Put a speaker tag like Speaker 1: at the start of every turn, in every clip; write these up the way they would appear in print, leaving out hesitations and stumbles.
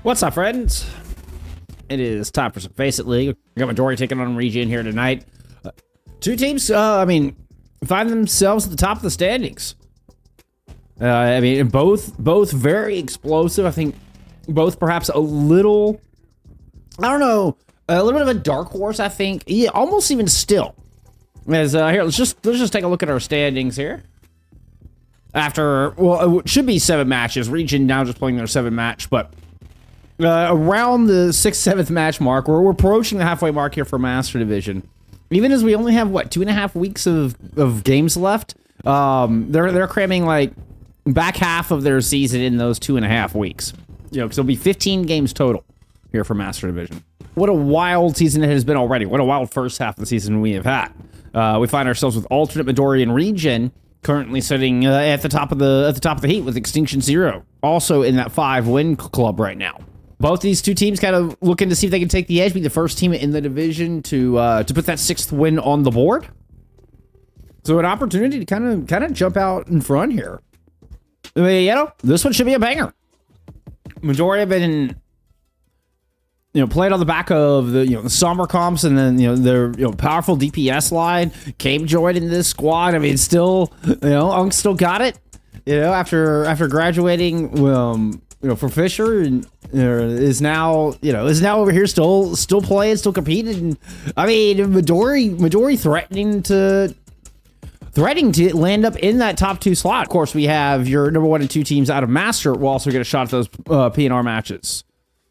Speaker 1: What's up, friends? It is time for some FACEIT League. We got Midori taking on Regen here tonight. Two teams, find themselves at the top of the standings. Both very explosive. I think both perhaps a little, a little bit of a dark horse, I think. Yeah, almost even still. As here, let's just take a look at our standings here. After, well, it should be 7 matches. Regen now just playing their 7th match, but around the 6th, 7th match mark, we're approaching the halfway mark here for Master Division. Even as we only have, what, 2.5 weeks of games left, they're cramming, like, back half of their season in those 2.5 weeks. You know, because it'll be 15 games total here for Master Division. What a wild season it has been already. What a wild first half of the season we have had. We find ourselves with alternate Midori and Regen currently sitting at the top of the heat with Extinction Zero, also in that 5-win club right now. Both these two teams kind of looking to see if they can take the edge, be the first team in the division to put that 6th win on the board. So an opportunity to kind of jump out in front here. I mean, you know, this one should be a banger. Midori have been, played on the back of the somber comps, and then their powerful DPS line. Came joined in this squad. I mean, still Unk still got it. After graduating from Fisher, and is now over here still playing, still competing. And, I mean, Midori threatening to land up in that top 2 slot. Of course, we have your number 1 and 2 teams out of Master. We'll also get a shot at those P&R matches.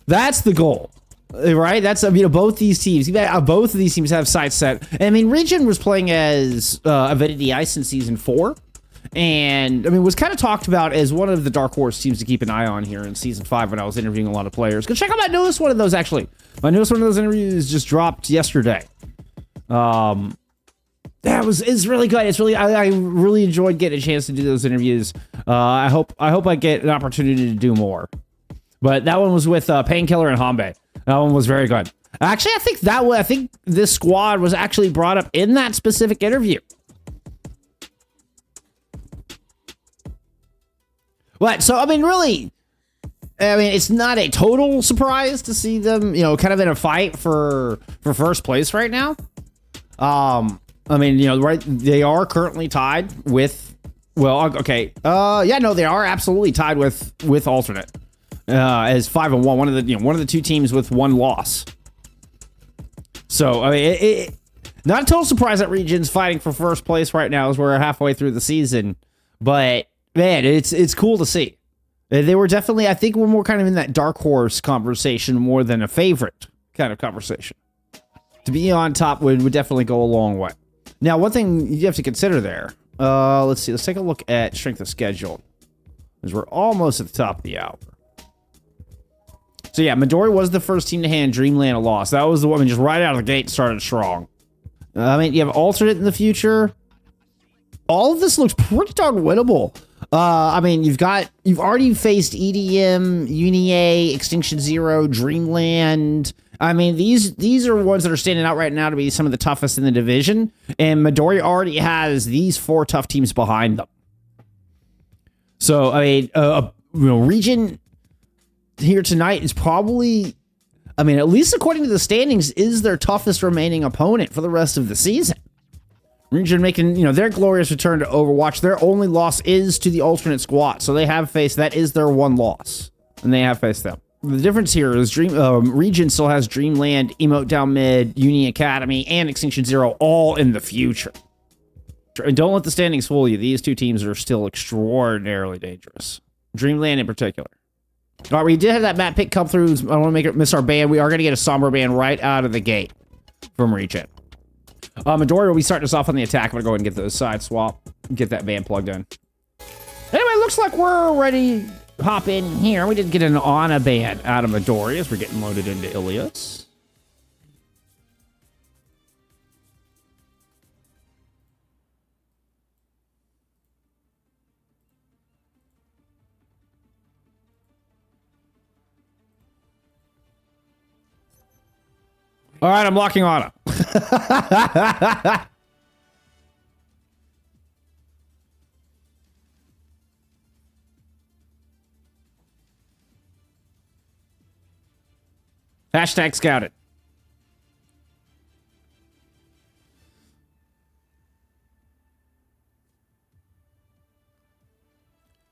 Speaker 1: That's the goal. Right, that's both these teams. Both of these teams have sights set. And I mean, Regen was playing as Avidity Ice in season 4, and I mean was kind of talked about as one of the dark horse teams to keep an eye on here in season 5 when I was interviewing a lot of players. Go check out my newest one of those. Actually, my newest one of those interviews just dropped yesterday. It's really good. It's really I really enjoyed getting a chance to do those interviews. I hope I get an opportunity to do more. But that one was with Painkiller and Hanbei. That one was very good. Actually, I think this squad was actually brought up in that specific interview. But so I mean, really, it's not a total surprise to see them, kind of in a fight for first place right now. Right, they are currently tied with. Well, okay, they are absolutely tied with alternate. As 5-1, one of the 2 teams with 1 loss. So I mean, not a total surprise that Regen's fighting for first place right now as we're halfway through the season. But man, it's cool to see. They were definitely, I think, we're more kind of in that dark horse conversation more than a favorite kind of conversation. To be on top would definitely go a long way. Now, one thing you have to consider there. Let's see. Let's take a look at strength of schedule, because we're almost at the top of the hour. So yeah, Midori was the first team to hand Dreamland a loss. That was the one just right out of the gate started strong. I mean, you have alternate in the future. All of this looks pretty darn winnable. I mean, you've already faced EDM, Unie, Extinction Zero, Dreamland. I mean, these are ones that are standing out right now to be some of the toughest in the division, and Midori already has these 4 tough teams behind them. So I mean, Regen here tonight is probably, at least according to the standings, is their toughest remaining opponent for the rest of the season. Regen making, their glorious return to Overwatch. Their only loss is to the alternate squad, so they have faced, that is their 1 loss, and they have faced them. The difference here is Regen still has Dreamland, Emote Down Mid, Uni Academy, and Extinction Zero all in the future. And don't let the standings fool you. These 2 teams are still extraordinarily dangerous. Dreamland in particular. All right, we did have that map pick come through. I don't want to miss our ban. We are going to get a somber ban right out of the gate from Regen. Midori will be starting us off on the attack. I'm going to go ahead and get the side swap, get that ban plugged in. Anyway, looks like we're ready to hop in here. We did get an Ana ban out of Midori as we're getting loaded into Ilios. All right, I'm locking Ana. Hashtag scouted.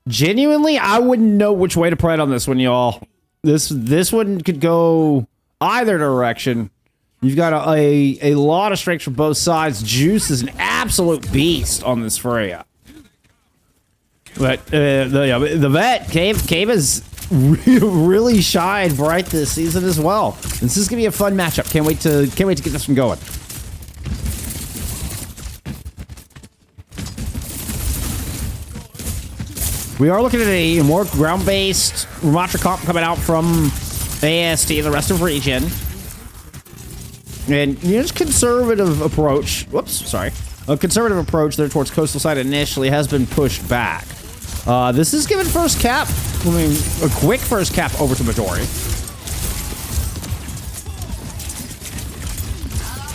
Speaker 1: Genuinely, I wouldn't know which way to pray on this one, y'all. This one could go either direction. You've got a lot of strength from both sides. Juice is an absolute beast on this Freya. But the vet, Cave has really shined bright this season as well. This is gonna be a fun matchup. Can't wait to get this one going. We are looking at a more ground-based Ramatra comp coming out from AST and the rest of Regen. And his conservative approach, whoops, sorry. A conservative approach there towards coastal side initially has been pushed back. This is given first cap, I mean, a quick first cap over to Midori.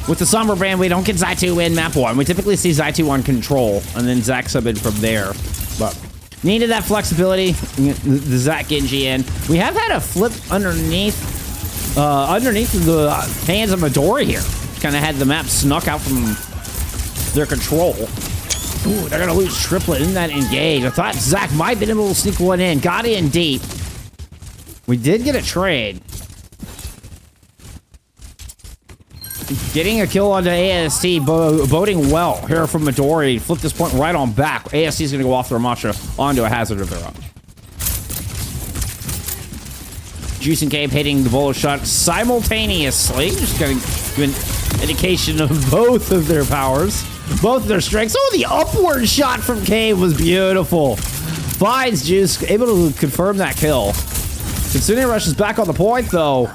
Speaker 1: With the Somber Brand, we don't get Zaitu in map 1. We typically see Zaitu on control, and then Zac sub in from there. But needed that flexibility, the Zac Genji in. We have had a flip underneath the hands of Midori here. Kind of had the map snuck out from their control. Ooh, they're gonna lose triplet in that engage. I thought Zac might have been able to sneak one in. Got in deep. We did get a trade. Getting a kill onto AST, boding well here from Midori. Flip this point right on back. AST is going to go off the Ramatra onto a hazard of their own. Juice and Gabe hitting the bullet shot simultaneously. Just getting an indication of both of their powers. Both of their strengths. Oh, the upward shot from Cave was beautiful. Finds Juice, able to confirm that kill. Kitsune rushes back on the point, though.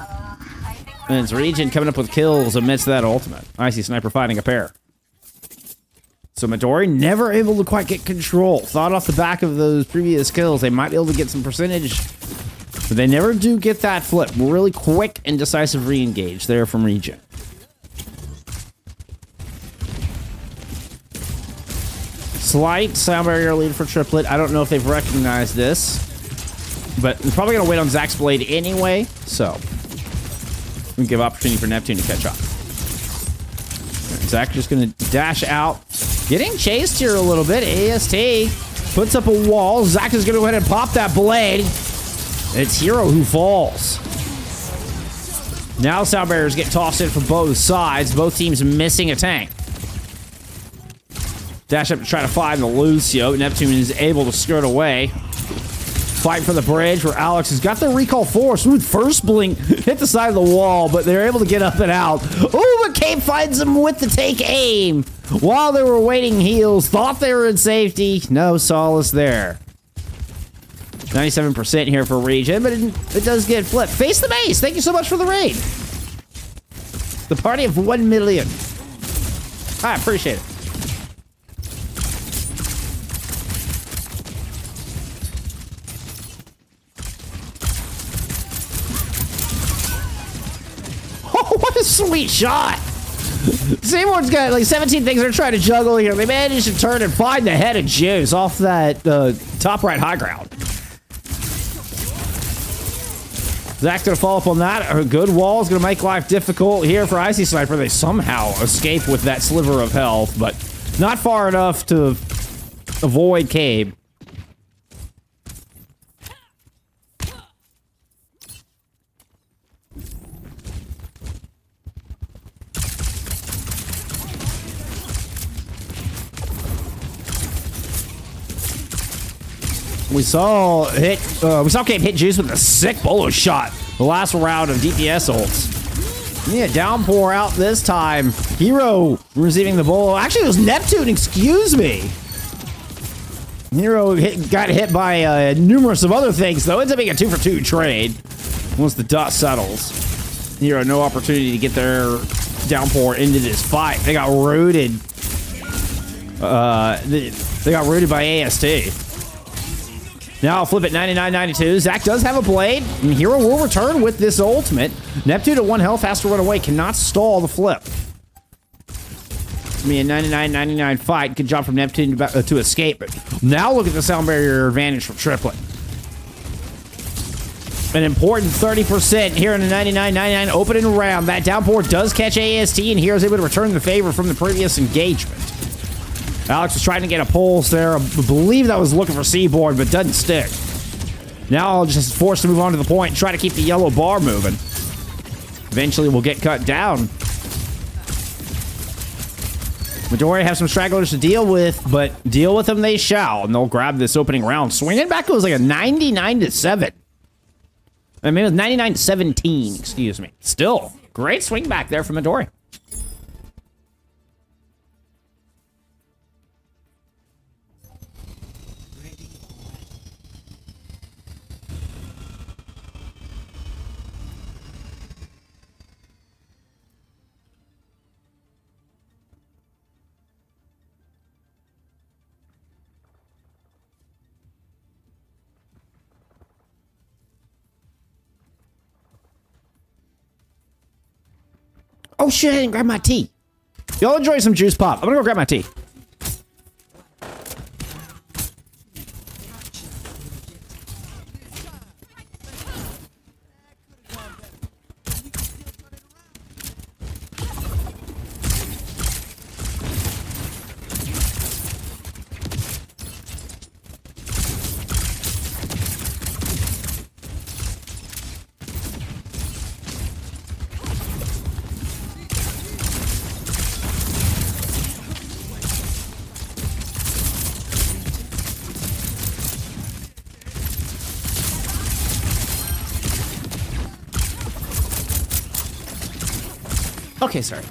Speaker 1: And it's Regen coming up with kills amidst that ultimate. Icy Sniper finding a pair. So Midori never able to quite get control. Thought off the back of those previous kills they might be able to get some percentage. But they never do get that flip. Really quick and decisive re-engage there from Regen. Slight sound barrier lead for triplet. I don't know if they've recognized this. But they're probably going to wait on Zac's blade anyway. So we give opportunity for Neptune to catch up. Zac just going to dash out. Getting chased here a little bit. AST puts up a wall. Zac is going to go ahead and pop that blade. It's Hero who falls. Now sound barriers get tossed in from both sides. Both teams missing a tank. Dash up to try to find the Lucio. Neptune is able to skirt away. Fight for the bridge where Alex has got the recall force. Ooh, first blink hit the side of the wall, but they're able to get up and out. Oh, but Cape finds them with the take aim. While they were waiting heals, thought they were in safety. No solace there. 97% here for Regen, but it does get flipped. Face the base. Thank you so much for the raid. The party of 1 million. I appreciate it. What a sweet shot! Seymour's got like 17 things they're trying to juggle here. They managed to turn and find the head of Juice off that top right high ground. Zac's gonna follow up on that. A good wall is gonna make life difficult here for Icy Sniper. They somehow escape with that sliver of health, but not far enough to avoid Cabe. We saw Cape hit Juice with a sick bolo shot the last round of DPS ults. Yeah, downpour out this time. Hero receiving the bolo. Actually, it was Neptune, excuse me. Hero got hit by numerous of other things, though. Ends up being a 2-for-2 trade once the dust settles. Hero, no opportunity to get their downpour into this fight. They got rooted. They got rooted by AST. Now I'll flip it 99-92. Zac does have a blade, and Hero will return with this ultimate. Neptune at 1 health has to run away, cannot stall the flip. It's gonna be a 99-99 fight. Good job from Neptune to escape it. Now look at the sound barrier advantage from Triplet. An important 30% here in the 99-99 opening round. That downpour does catch AST, and Hero's able to return the favor from the previous engagement. Alex was trying to get a pulse there. I believe that was looking for Seaboard, but doesn't stick. Now I'll just forced to move on to the point and try to keep the yellow bar moving. Eventually we'll get cut down. Midori have some stragglers to deal with, but deal with them they shall, and they'll grab this opening round. Swinging back, it was like a 99-7. I mean, it was 99-17, excuse me. Still, great swing back there from Midori. Oh shit, I didn't grab my tea. Y'all enjoy some juice pop. I'm gonna go grab my tea. Okay, sorry.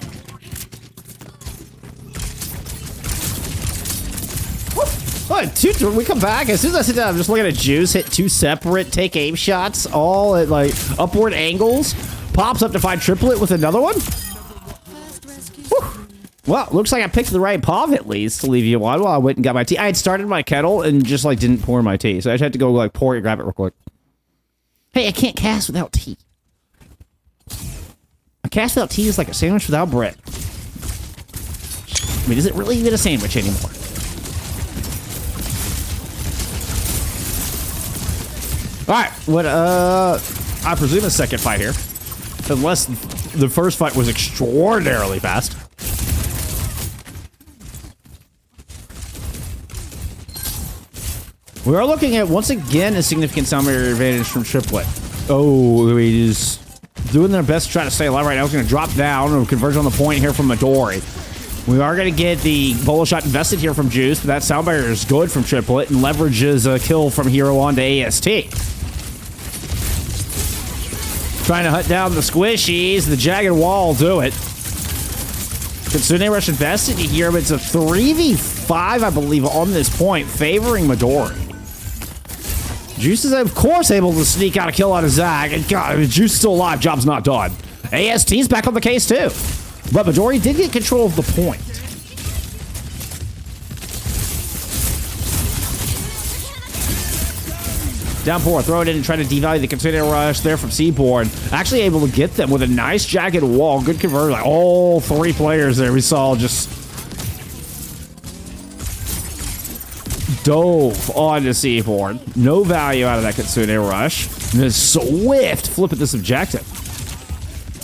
Speaker 1: We come back. As soon as I sit down, I'm just looking at Juice hit two separate take aim shots, all at like upward angles. Pops up to find triplet with another one. Whew. Well, looks like I picked the right POV at least to leave you on while I went and got my tea. I had started my kettle and just like didn't pour my tea, so I just had to go like pour it, grab it real quick. Hey, I can't cast without tea. A cast without tea is like a sandwich without bread. I mean, is it really even a sandwich anymore? Alright, what, I presume a second fight here. Unless the first fight was extraordinarily fast. We are looking at, once again, a significant sound barrier advantage from Triplet. Oh, he's doing their best to try to stay alive right now. He's going to drop down and converge on the point here from Midori. We are going to get the bolo shot invested here from Juice, but that sound barrier is good from Triplet and leverages a kill from Hero onto AST. Trying to hunt down the squishies. The jagged wall will do it. Kitsune Rush invested here, but it's a 3v5, I believe, on this point, favoring Midori. Juice is, of course, able to sneak out a kill on a Zag, and God, Juice is still alive, job's not done. AST's back on the case, too. But Midori did get control of the point. Downpour, throw it in and try to devalue the Kitsune Rush there from Seaboard. Actually able to get them with a nice jagged wall. Good conversion. Like all three players there we saw just dove onto Seaboard. No value out of that Kitsune Rush. And a swift flip at this objective.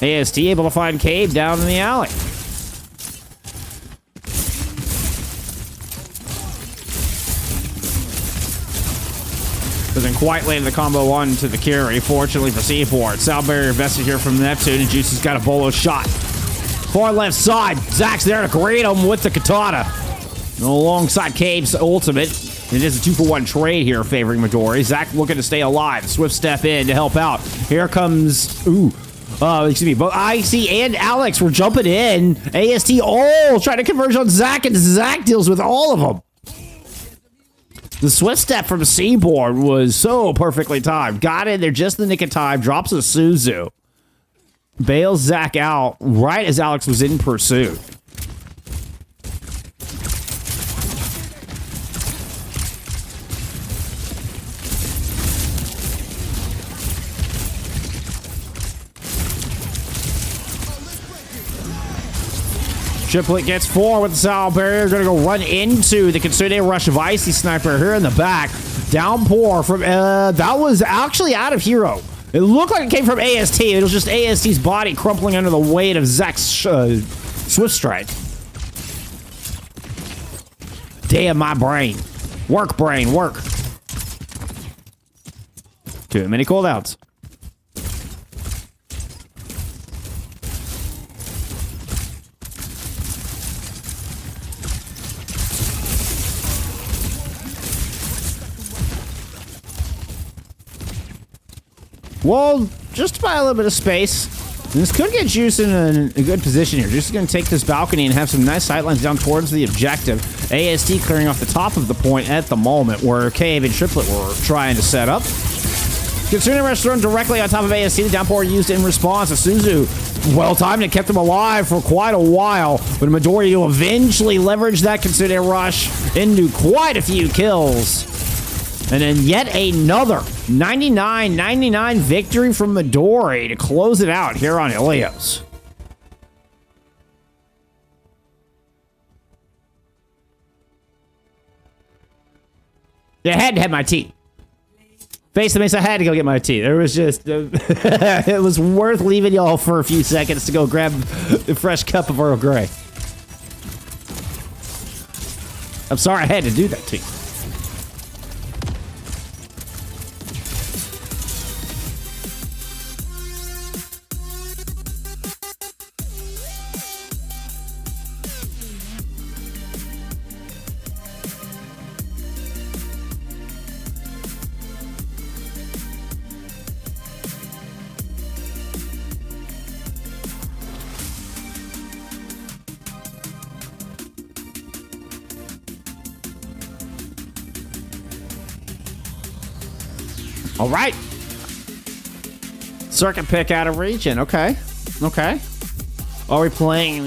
Speaker 1: AST able to find Cave down in the alley. Doesn't quite land the combo on to the carry, fortunately for Seaboard. Sound barrier invested here from Neptune, and Juice has got a bolo shot. Far left side, Zach's there to greet him with the katana. And alongside Cave's ultimate. It is a 2-for-1 trade here favoring Midori. Zach looking to stay alive. Swift step in to help out. Here comes, excuse me, both Icy and Alex were jumping in. AST all trying to converge on Zach, and Zach deals with all of them. The swift step from Seaboard was so perfectly timed. Got in there just in the nick of time. Drops a Suzu. Bails Zach out right as Alex was in pursuit. Triplet gets 4 with the sound barrier. Gonna go run into the Kitsune Rush of Icy Sniper here in the back. Downpour from, that was actually out of Hero. It looked like it came from AST. It was just AST's body crumpling under the weight of Zach's Swift Strike. Damn, my brain. Work, brain, work. Too many cooldowns. Well, just by a little bit of space. This could get Juice in a good position here. Juice is going to take this balcony and have some nice sightlines down towards the objective. AST clearing off the top of the point at the moment where KAB and Triplet were trying to set up. Kitsune Rush thrown directly on top of AST. The downpour used in response. Suzu, well timed and kept him alive for quite a while. But Midori will eventually leverage that Kitsune Rush into quite a few kills. And then yet another 99-99 victory from Midori to close it out here on Ilios. Yeah, I had to have my tea. Face the mace, I had to go get my tea. There was just... it was worth leaving y'all for a few seconds to go grab a fresh cup of Earl Grey. I'm sorry I had to do that to you. All right. Circuit pick out of Regen. Okay. Okay. Are we playing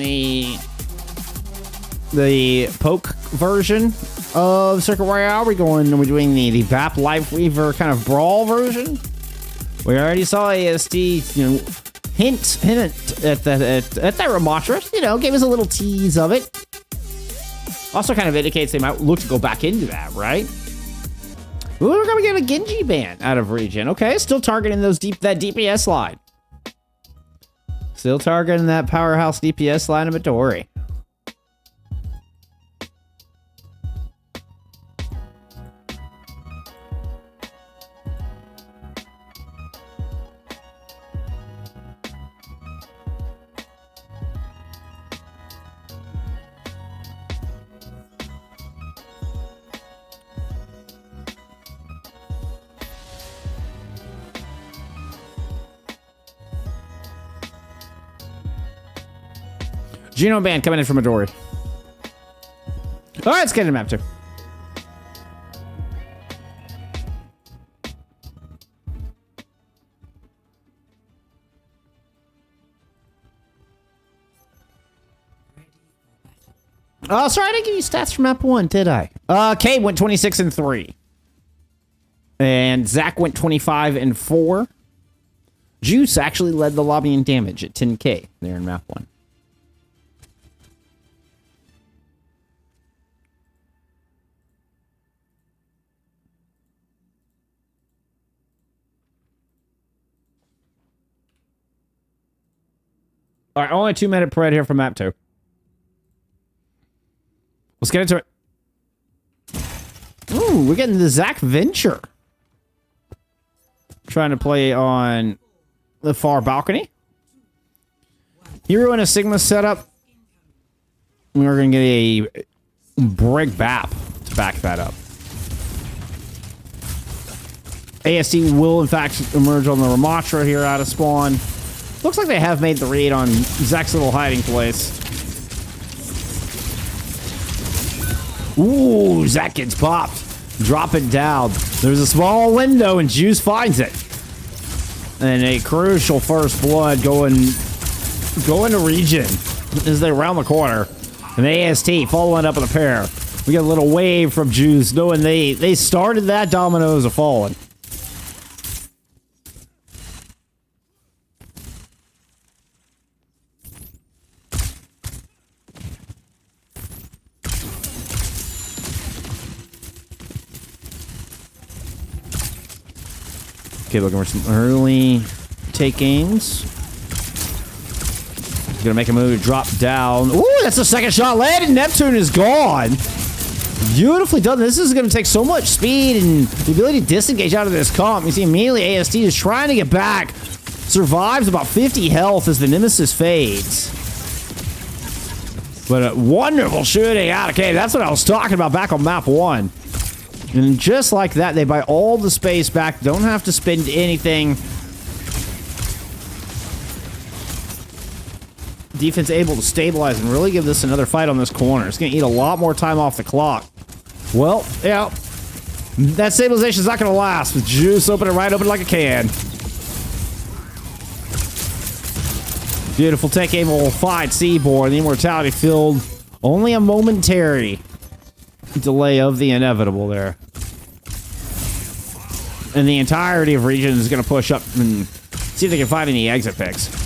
Speaker 1: the poke version of Circuit Royale? Are we doing the BAP Lifeweaver kind of brawl version? We already saw AST, hint at that Ramatra, gave us a little tease of it. Also kind of indicates they might look to go back into that, right? Ooh, we're gonna get a Genji ban out of Regen. Okay, still targeting that DPS line. Still targeting that powerhouse DPS line of Midori. Genome ban coming in from Midori. All right, let's get into map 2. Oh, sorry, I didn't give you stats for map 1, did I? K went 26-3. And Zach went 25-4. Juice actually led the lobby in damage at 10k there in map 1. All right, only 2-minute parade here for map 2. Let's get into it. Ooh, we're getting the Zach Venture. Trying to play on the far balcony. Hero in a Sigma setup. We're going to get a Brig BAP to back that up. AST will, in fact, emerge on the Ramatra here out of spawn. Looks like they have made the raid on Zach's little hiding place. Ooh, Zach gets popped. Drop it down. There's a small window and Juice finds it. And a crucial first blood going to Regen as they round the corner. And AST following up with a pair. We get a little wave from Juice knowing they started that dominoes are falling. Okay, looking for some early take aims. Gonna make a move, drop down. Ooh, that's the second shot landed. Neptune is gone. Beautifully done. This is gonna take so much speed and the ability to disengage out of this comp. You see immediately AST is trying to get back. Survives about 50 health as the Nemesis fades. But a wonderful shooting out of cave. That's what I was talking about back on map 1. And just like that, they buy all the space back. Don't have to spend anything. Defense able to stabilize and really give this another fight on this corner. It's going to eat a lot more time off the clock. Well, yeah. That stabilization is not going to last. With Juice open it right open like a can. Beautiful take aim will fight Seaborn. The immortality filled. Only a momentary delay of the inevitable there. And the entirety of Regen is going to push up and see if they can find any exit picks.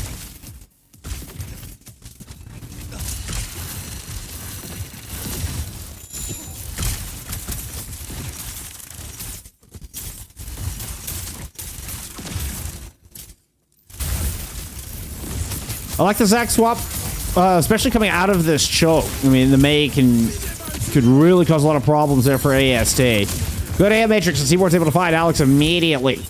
Speaker 1: I like the Zac swap, especially coming out of this choke. I mean, the Mei could really cause a lot of problems there for AST. Good AM Matrix, and Seaborn's able to find Alex immediately.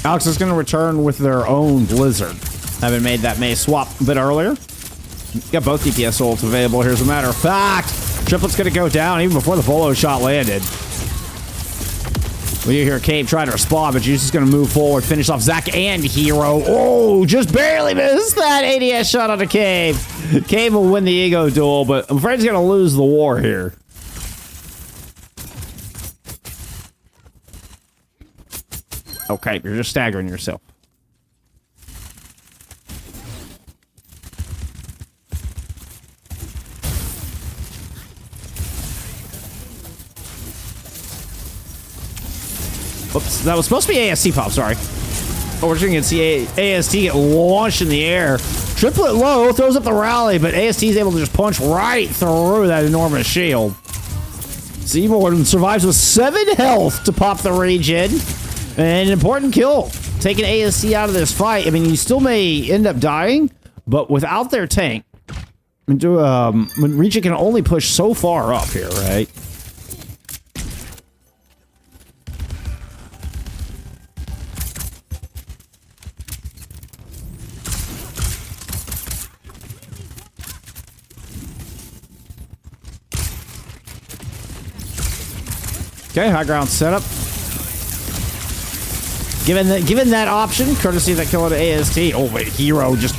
Speaker 1: Alex is going to return with their own Blizzard. Having made that Mei swap a bit earlier. Got both DPS ults available here, as a matter of fact. Triplet's going to go down even before the Bolo shot landed. We hear Cave trying to respond, but Juice is going to move forward, finish off Zac and Hero. Oh, just barely missed that ADS shot on the Cave. Cave will win the ego duel, but I'm afraid he's going to lose the war here. Okay, you're just staggering yourself. Oops, that was supposed to be AST pop, sorry. Oh, we're just going to see AST get launched in the air. Triplet low, throws up the rally, but AST is able to just punch right through that enormous shield. Seaborn survives with 7 health to pop the Regen. And an important kill. Taking AST out of this fight. I mean, you still may end up dying, but without their tank, Regen can only push so far up here, right? Okay, high ground setup. Given that option, courtesy of that kill on AST. Oh wait, Hero just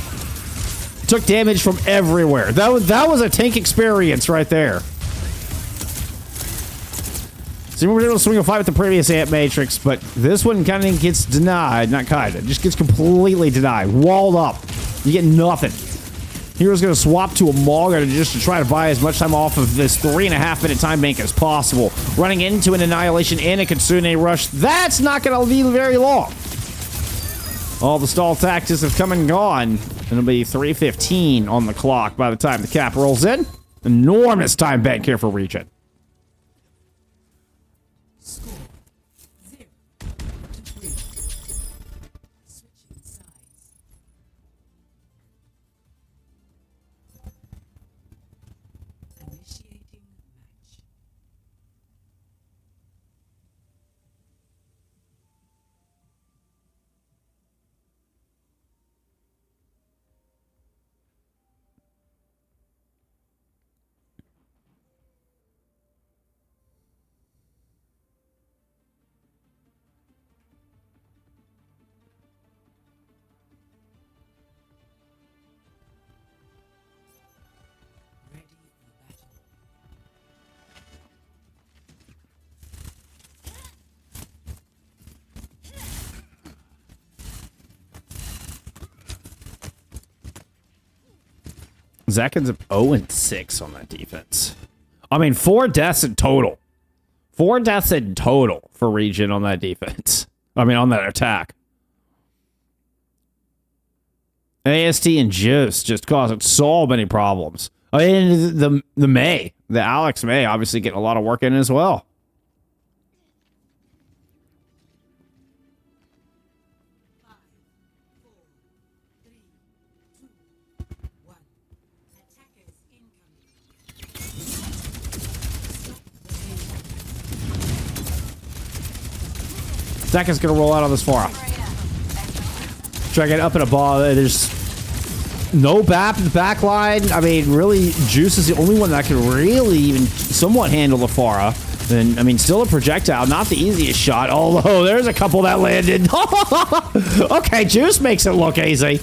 Speaker 1: took damage from everywhere. That was a tank experience right there. So we were able to swing a fight with the previous Ant Matrix, but this one kind of gets denied. Not kind of, just gets completely denied. Walled up. You get nothing. Hero's going to swap to a Mauga just to try to buy as much time off of this 3.5-minute time bank as possible. Running into an Annihilation and a Kitsune Rush. That's not going to be very long. All the stall tactics have come and gone. It'll be 3:15 on the clock by the time the cap rolls in. Enormous time bank here for Regen. Zac ends up 0-6 on that defense. I mean, 4 deaths in total. 4 deaths in total for Regen on that defense. I mean, on that attack. AST and Juice just causing so many problems. And the Alex May obviously getting a lot of work in as well. Zach is going to roll out on this Pharah. Try to get up and above. There's no BAP in the back line. I mean, really, Juice is the only one that can really even somewhat handle the Pharah. And, I mean, still a projectile. Not the easiest shot, although there's a couple that landed. Okay, Juice makes it look easy.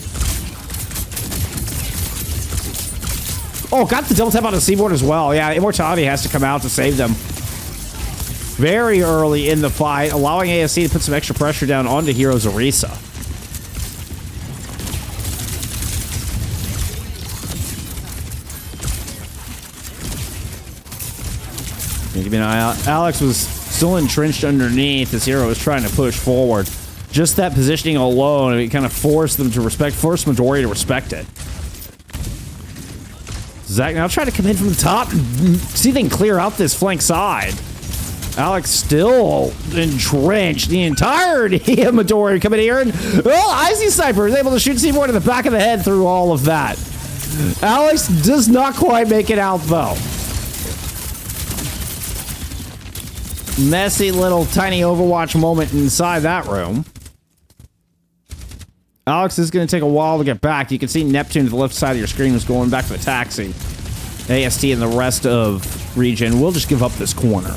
Speaker 1: Oh, got the double tap on the Seaboard as well. Yeah, Immortality has to come out to save them. Very early in the fight, allowing ASC to put some extra pressure down onto Hero Zarisa. Keep an eye out. Alex was still entrenched underneath as Hero was trying to push forward. Just that positioning alone, it kind of forced them to forced Midori to respect it. Zach now trying to come in from the top and see if they can clear out this flank side. Alex still entrenched. The entirety of Midori coming here, and Icy Sniper is able to shoot Seaboard in the back of the head through all of that. Alex does not quite make it out, though. Messy little tiny Overwatch moment inside that room. Alex is going to take a while to get back. You can see Neptune to the left side of your screen is going back to the taxi. AST and the rest of Regen will just give up this corner.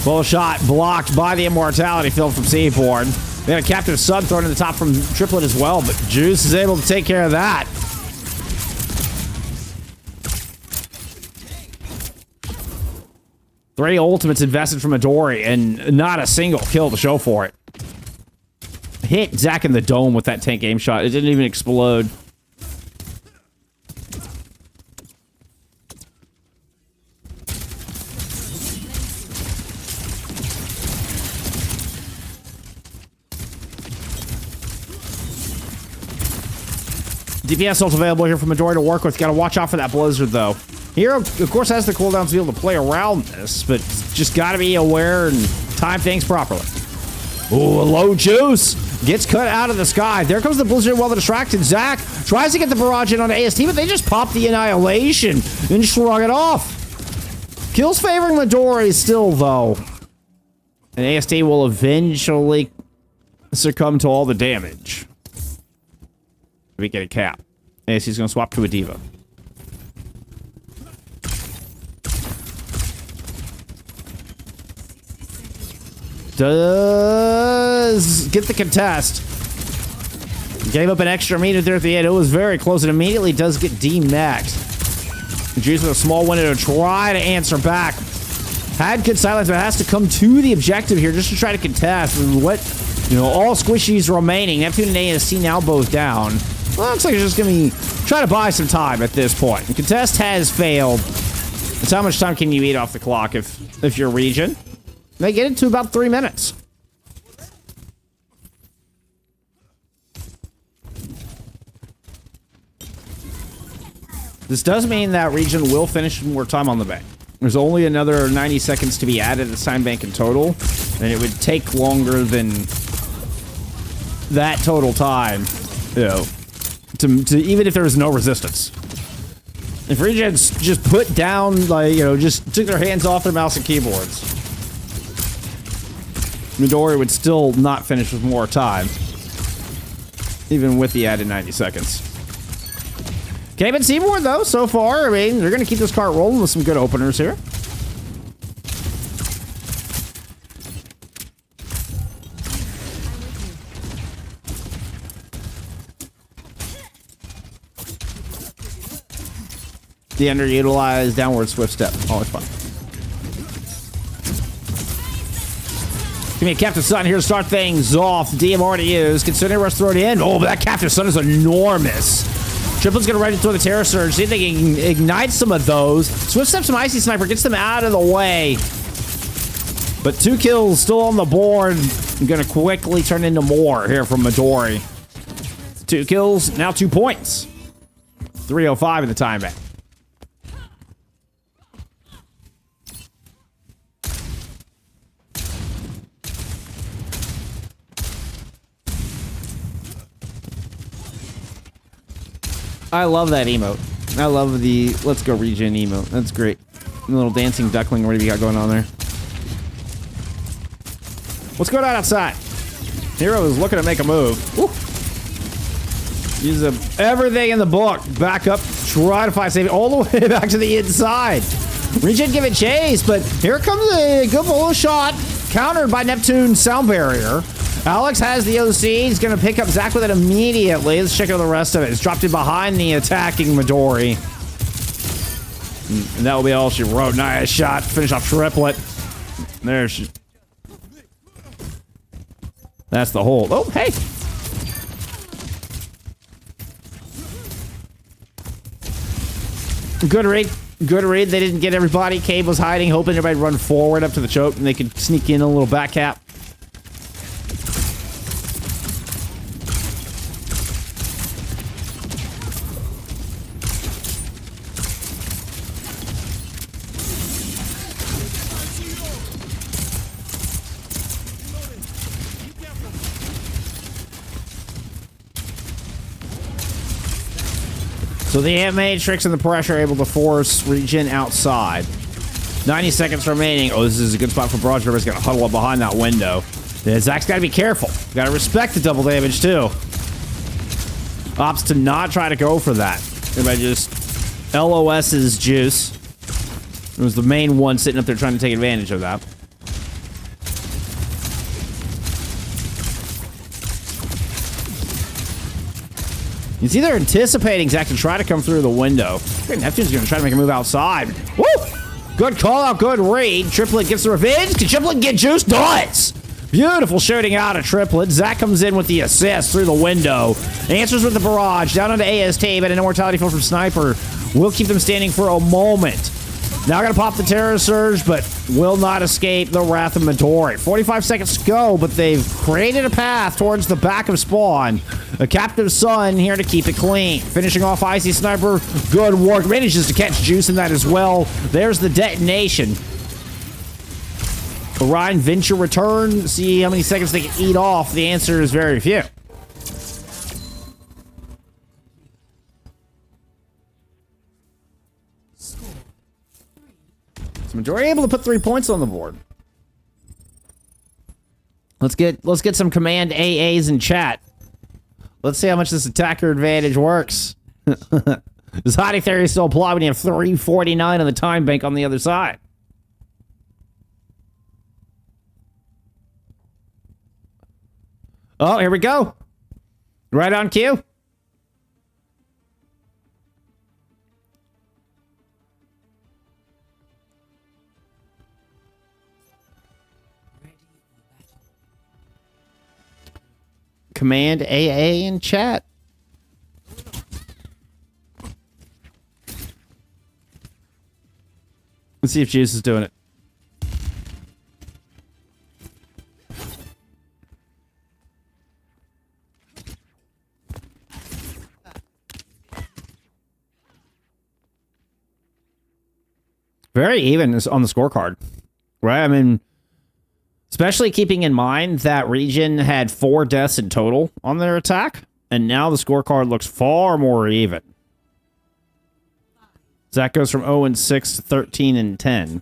Speaker 1: Full shot blocked by the Immortality field from Seaboard. They had a Captive Sun thrown in the top from Triplet as well, but Juice is able to take care of that. Three ultimates invested from Midori, and not a single kill to show for it. Hit Zach in the dome with that tank aim shot. It didn't even explode. DPS ult available here for Midori to work with. Got to watch out for that Blizzard, though. Hero, of course, has the cooldowns to be able to play around this, but just got to be aware and time things properly. Ooh, a low Juice. Gets cut out of the sky. There comes the Blizzard while the distracted Zach tries to get the barrage in on AST, but they just pop the Annihilation and shrug it off. Kills favoring Midori still, though. And AST will eventually succumb to all the damage. We get a cap. AST's going to swap to a Diva. Does get the contest. Gave up an extra meter there at the end. It was very close. It immediately does get D-maxed. Juice with a small window to try to answer back. Had good silence, but has to come to the objective here just to try to contest. And what, all squishies remaining. Neptune and AST now both down. Well, looks like it's just going to be trying to buy some time at this point. The contest has failed. It's how much time can you eat off the clock if you're Regen? They get it to about 3 minutes. This does mean that Regen will finish more time on the bank. There's only another 90 seconds to be added to the time bank in total, and it would take longer than that total time, to even if there was no resistance. If Regen's just put down, just took their hands off their mouse and keyboards, Midori would still not finish with more time, even with the added 90 seconds. Cayman Seaboard, though, so far, I mean, they're going to keep this cart rolling with some good openers here. The underutilized downward swift step. Always fun. Give me a Captive Sun here to start things off. DM already used. Consider rush throw it in. Oh, but that Captive Sun is enormous. Triplet's gonna run into the Terror Surge. See if they can ignite some of those. Swift Step some Icy Sniper, gets them out of the way. But 2 kills still on the board. Gonna quickly turn into more here from Midori. 2 kills, now 2 points. 3:05 in the timeout. I love that emote. I love the let's go Regen emote. That's great. A little dancing duckling, what have you got going on there? What's going on outside? Hero is looking to make a move. Woo. Use everything in the book. Back up, try to find safety all the way back to the inside. Regen give it chase, but here comes a good bullet shot. Countered by Neptune's sound barrier. Alex has the OC. He's going to pick up Zach with it immediately. Let's check out the rest of it. It's dropped in behind the attacking Midori. And that will be all she wrote. Nice shot. Finish off Triplet. There she... That's the hold. Oh, hey. Good read. Good read. They didn't get everybody. Cave was hiding, hoping everybody would run forward up to the choke and they could sneak in a little back cap. So the Ant Matrix and the pressure are able to force Regen outside. 90 seconds remaining. Oh, this is a good spot for Broad. Everybody's going to huddle up behind that window. Zach's got to be careful. Got to respect the double damage, too. Opts to not try to go for that. Everybody just LOS's juice. It was the main one sitting up there trying to take advantage of that. You see they're anticipating Zach to try to come through the window. Neptune's going to try to make a move outside. Woo! Good call out, good read. Triplet gets the revenge. Can Triplet get juice? Does! Beautiful shooting out of Triplet. Zach comes in with the assist through the window. Answers with the barrage. Down onto AST, but an immortality field from Sniper will keep them standing for a moment. Now gonna pop the Terror Surge, but will not escape the Wrath of Midori. 45 seconds to go, but they've created a path towards the back of spawn. A Captive Sun here to keep it clean. Finishing off Icy Sniper. Good work. Manages to catch juice in that as well. There's the detonation. Orion Venture return. See how many seconds they can eat off. The answer is very few. So Midori able to put 3 points on the board. Let's get some command AAs in chat. Let's see how much this attacker advantage works. Does hiding theory still apply when you have 349 on the time bank on the other side? Oh, here we go. Right on cue. Command AA in chat. Let's see if Juice is doing it. Very even on the scorecard, right? I mean, especially keeping in mind that Regen had 4 deaths in total on their attack, and now the scorecard looks far more even. Zach goes from 0-6 to 13-10.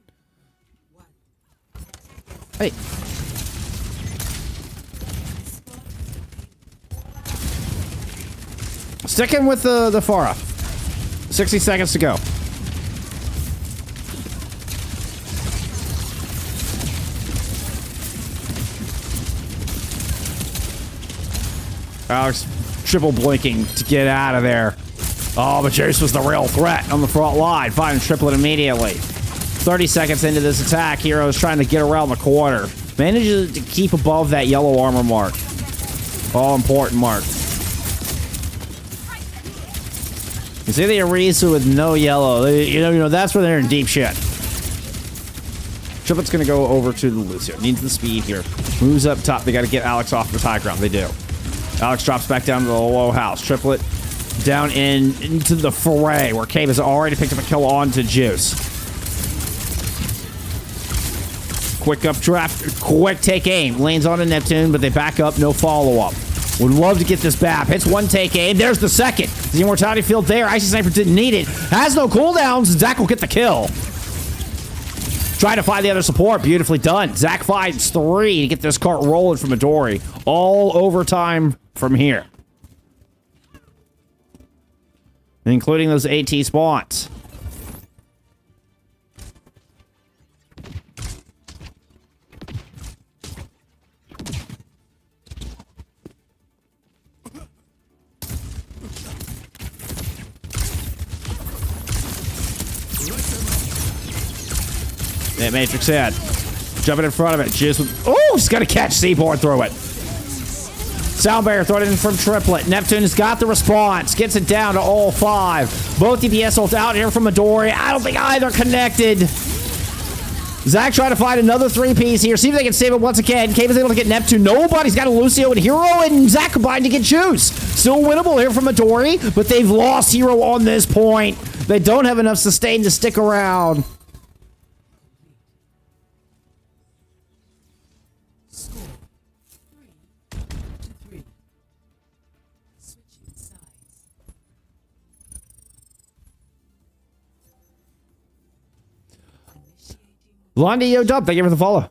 Speaker 1: Hey. Sticking with the Pharah. 60 seconds to go. Alex triple blinking to get out of there. Oh, but Jace was the real threat on the front line. Finding Triplet immediately. 30 seconds into this attack, Hero's trying to get around the corner. Manages to keep above that yellow armor mark. All important mark. You see the Arisu with no yellow. You know, that's where they're in deep shit. Triplet's going to go over to the Lucio. Needs the speed here. Moves up top. They got to get Alex off the high ground. They do. Alex drops back down to the low house. Triplet down into the foray where Cave has already picked up a kill onto Juice. Quick up draft. Quick take aim. Lanes on to Neptune, but they back up. No follow-up. Would love to get this BAP. Hits one take aim. There's the second. The immortality field there. Icy Sniper didn't need it. Has no cooldowns. Zach will get the kill. Trying to find the other support. Beautifully done. Zach finds 3 to get this cart rolling from Midori. All overtime from here. Including those AT spawns. That Matrix head. Jumping in front of it. Just oh, he's got to catch Seaborn through it. Sound barrier, throw it in from Triplet. Neptune has got the response. Gets it down to all 5. Both DPS ult out here from Midori. I don't think either connected. Zach trying to find another 3-piece here. See if they can save it once again. Cave is able to get Neptune. Nobody's got a Lucio and Hero, and Zach combined to get Juice. Still winnable here from Midori, but they've lost Hero on this point. They don't have enough sustain to stick around. Londi, yo, dub. Thank you for the follow.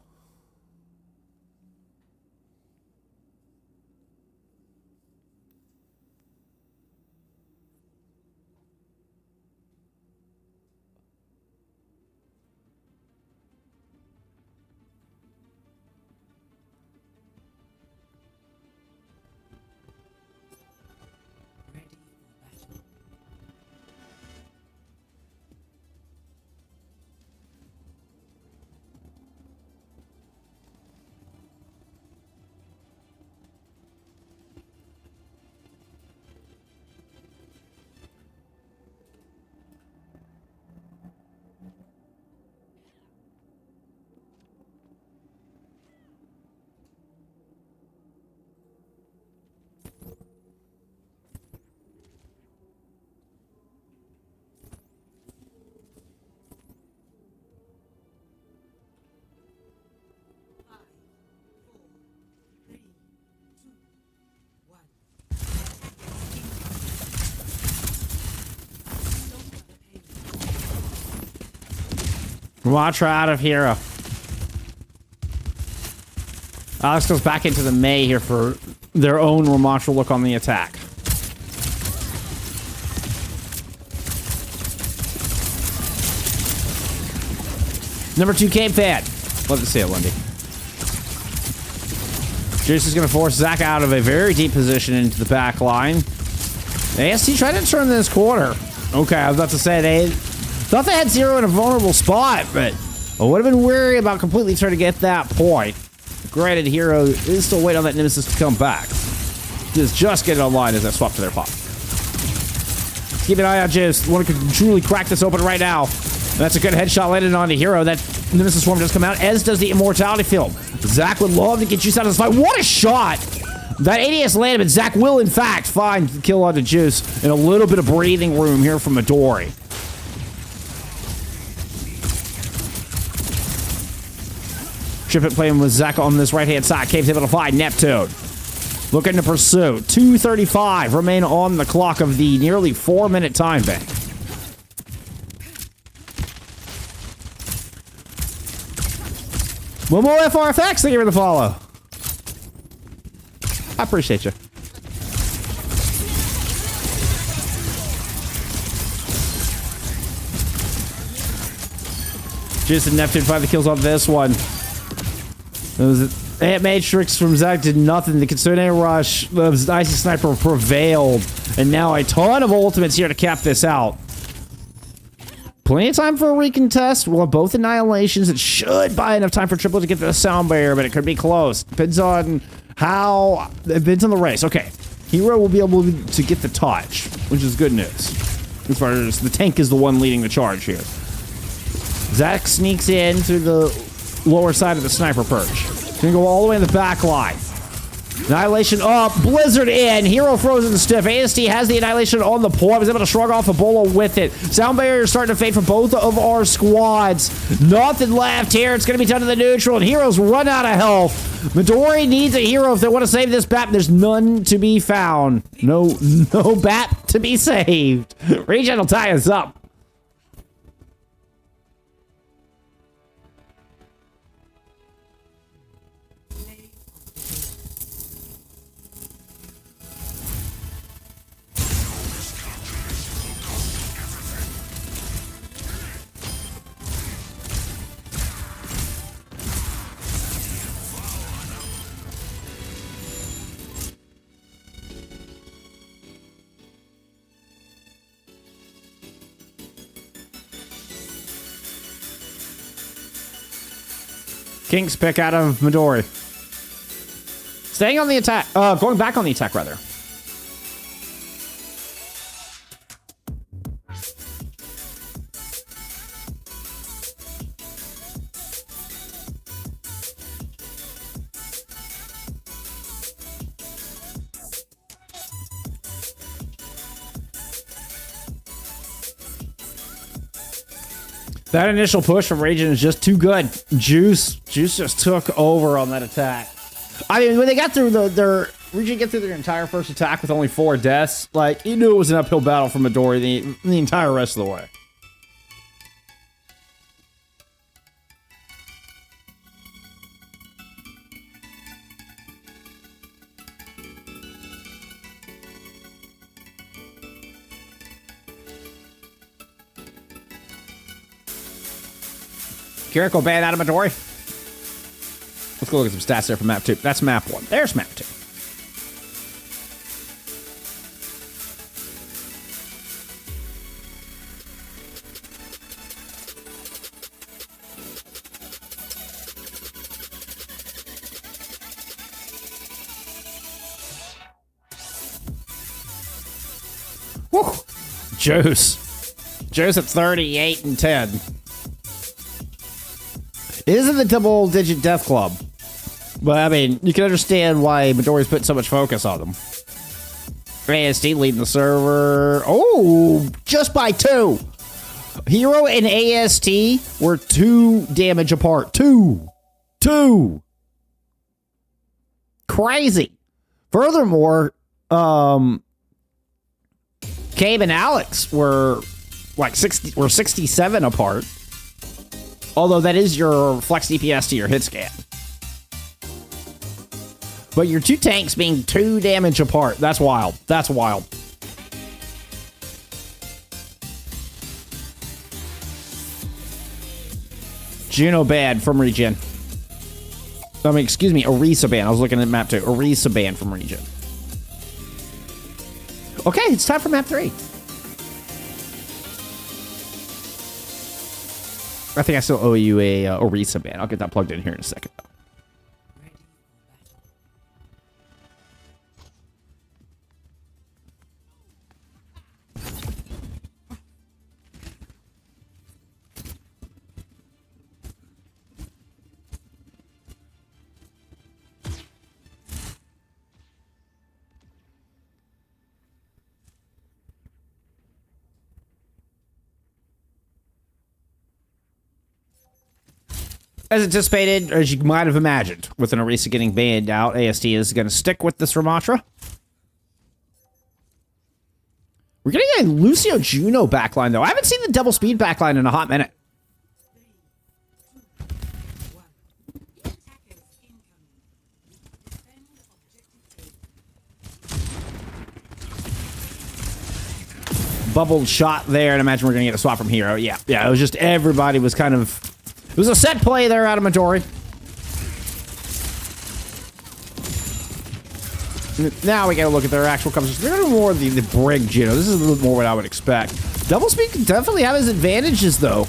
Speaker 1: Watch her out of Hero. Alex goes back into the May here for their own Ramatra look on the attack. Number 2 Cape fan. Love to see it, Lundy. Juice is going to force Zach out of a very deep position into the back line. AST tried to turn this corner. Okay, I was about to say they thought they had Zero in a vulnerable spot, but I would have been wary about completely trying to get that point. Granted, Hero is still waiting on that Nemesis to come back. Just get it online as I swap to their pop. Keep an eye on Juice. One could truly crack this open right now. That's a good headshot landed on the Hero. That Nemesis Swarm just come out, as does the Immortality Field. Zach would love to get Juice out of this fight. What a shot! That ADS landed, but Zach will, in fact, find the kill onto Juice and a little bit of breathing room here from Midori. Triplet playing with Zach on this right-hand side. Cave's able to find Neptune. Looking to pursue. 2:35 remain on the clock of the nearly 4-minute time bank. Momo FRFX, thank you for the follow. I appreciate you. Juice and Neptune find the kills on this one. Ant Matrix from Zach did nothing. The Kitsune Rush, the Icy Sniper prevailed. And now a ton of ultimates here to cap this out. Plenty of time for a recontest. We'll have both annihilations. It should buy enough time for Triple to get the sound barrier, but it could be close. Depends on how... It depends on the race. Okay. Hero will be able to get the touch, which is good news. As far as the tank is the one leading the charge here. Zach sneaks in through the lower side of the sniper perch. He's gonna go all the way in the back line. Annihilation up, Blizzard in, Hero frozen stiff. AST has the Annihilation on the point, was able to shrug off Ebola with it. Sound barrier is starting to fade for both of our squads. Nothing left here, it's gonna be done to the neutral, and Heroes run out of health. Midori needs a hero if they want to save this BAP. There's none to be found. No BAP to be saved. Regen will tie us up. King's pick out of Midori. Staying on the attack. Going back on the attack, rather. That initial push from Regen is just too good. Juice just took over on that attack. I mean, when they got through Regen get through their entire first attack with only 4 deaths, like, you knew it was an uphill battle for Midori the entire rest of the way. Kiriko banned out of Midori. Let's go look at some stats there from map 2. That's map 1. There's map 2. Woo! Juice at 38 and 10. It isn't the double-digit death club, but I mean, you can understand why Midori's put so much focus on them. AST leading the server. Oh, just by 2. Hero and AST were 2 damage apart. 2. Crazy. Furthermore, Cabe and Alex were like 67 apart. Although that is your flex DPS to your hit scan. But your 2 tanks being 2 damage apart. That's wild. That's wild. Juno ban from Regen. I mean, excuse me, Orisa ban. I was looking at map 2. Orisa ban from Regen. Okay, it's time for map 3. I think I still owe you a Orisa ban. I'll get that plugged in here in a second, though. As anticipated, as you might have imagined, with an Orisa getting banned out, AST is going to stick with this Ramatra. We're getting a Lucio Juno backline, though. I haven't seen the double speed backline in a hot minute. Bubbled shot there, and imagine we're going to get a swap from Hero. Yeah, it was just everybody was kind of... It was a set play there out of Midori. Now we gotta look at their actual covers. They're gonna more the Brig Juno. This is a little more what I would expect. Double speed can definitely have his advantages, though.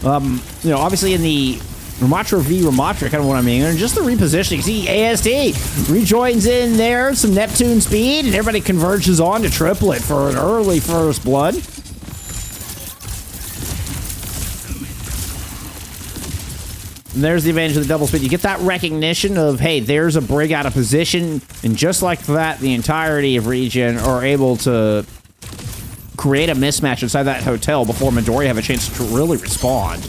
Speaker 1: You know, obviously in the Ramatra v Ramatra, kind of what I mean. And just the repositioning. See, AST rejoins in there, some Neptune speed, and everybody converges on to triplet for an early first blood. And there's the advantage of the double speed. You get that recognition of, hey, there's a brig out of position. And just like that, the entirety of Regen are able to create a mismatch inside that hotel before Midori have a chance to really respond.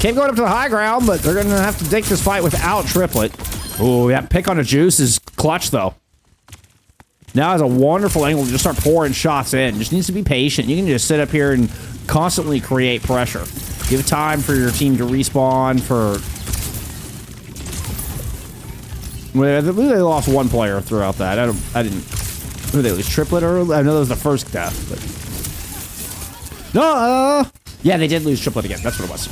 Speaker 1: Cave going up to the high ground, but they're going to have to take this fight without Triplet. Oh, that pick on a Juice is clutch, though. Now has a wonderful angle to just start pouring shots in. Just needs to be patient. You can just sit up here and constantly create pressure. Give time for your team to respawn for... Well, I believe they lost one player throughout that. I didn't... Who did they lose? Triplet or... I know that was the first death, but... No! Yeah, they did lose Triplet again. That's what it was.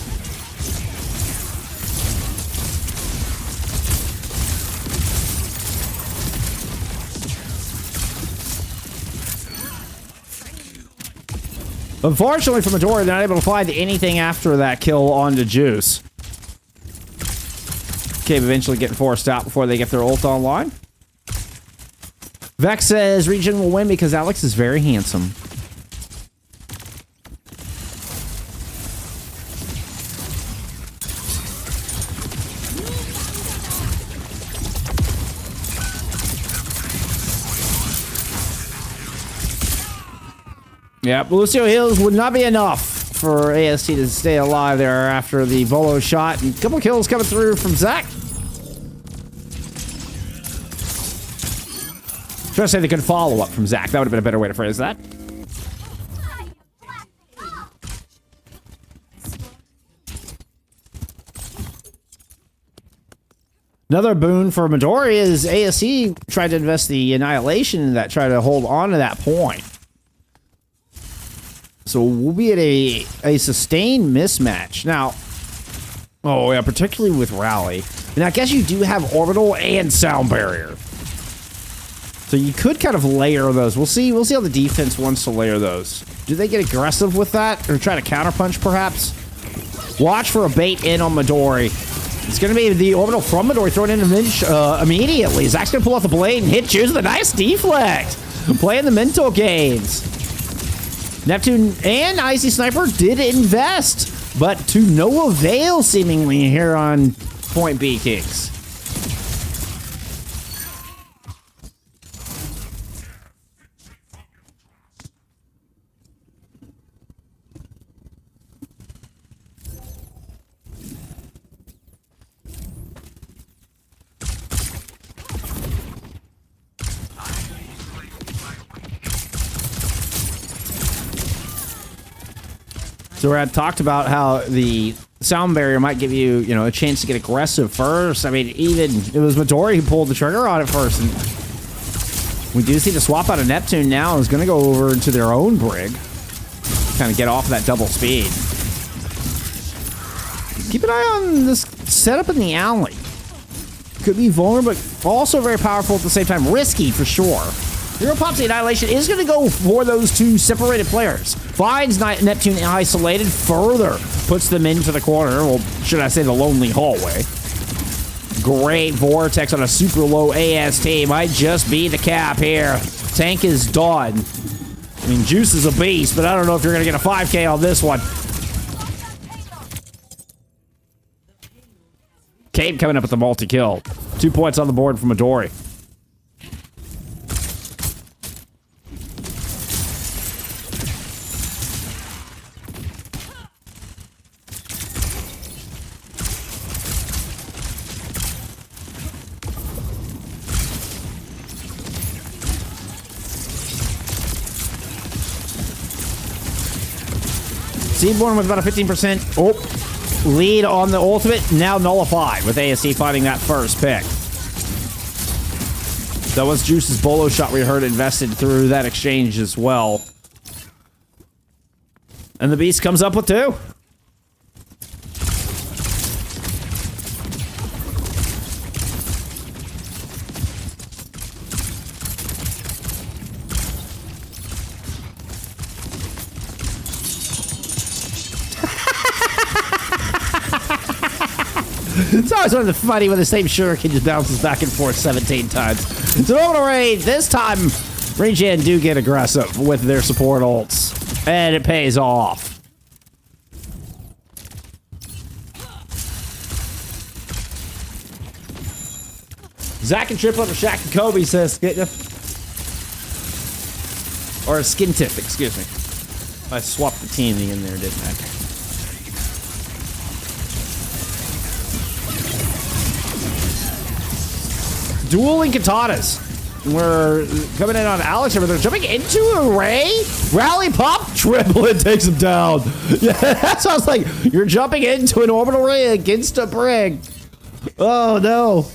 Speaker 1: Unfortunately for Midori, they're not able to find anything after that kill onto Juice. Cave eventually getting forced out before they get their ult online. Vex says Regen will win because Alex is very handsome. Yeah, Lucio Hills would not be enough for AST to stay alive there after the Volo shot. And a couple kills coming through from Zach. Trying to say they could follow up from Zach. That would have been a better way to phrase that. Another boon for Midori is ASC tried to invest the Annihilation that tried to hold on to that point. So we'll be at a sustained mismatch. Now, oh yeah, particularly with Rally. And I guess you do have Orbital and Sound Barrier. So you could kind of layer those. We'll see how the defense wants to layer those. Do they get aggressive with that? Or try to counterpunch, perhaps? Watch for a bait in on Midori. It's going to be the Orbital from Midori thrown in immediately. Zach's going to pull off the blade and hit Juice with a nice deflect. Playing the mental games. Neptune and Icy Sniper did invest, but to no avail seemingly here on Point B, Kings. So we had talked about how the Sound Barrier might give you, a chance to get aggressive first. I mean, even it was Midori who pulled the trigger on it first. And we do see the swap out of Neptune now is going to go over into their own brig. Kind of get off of that double speed. Keep an eye on this setup in the alley. Could be vulnerable, but also very powerful at the same time. Risky for sure. Hero Pops the Annihilation is going to go for those two separated players. Finds Neptune isolated further. Puts them into the corner. Well, should I say the lonely hallway. Great Vortex on a super low AST. Might just be the cap here. Tank is done. I mean, Juice is a beast, but I don't know if you're going to get a 5K on this one. Cape coming up with the multi-kill. 2 points on the board from Midori. Seaborn with about a 15% lead on the ultimate, now nullified with ASC finding that first pick. That was Juice's bolo shot we heard invested through that exchange as well. And the Beast comes up with 2. It's always one of the funny when the same shuriken just bounces back and forth 17 times. It's an orbital raid. This time, Regen do get aggressive with their support ults. And it pays off. Zach and Triplet or Shaq and Kobe says... Or Skin Tip, excuse me. I swapped the teaming in there, didn't I? Dueling katanas. We're coming in on Alex over there, jumping into a Ray. Rally pop, Triplet takes him down. Yeah, that sounds like you're jumping into an orbital ray against a brig. Oh no.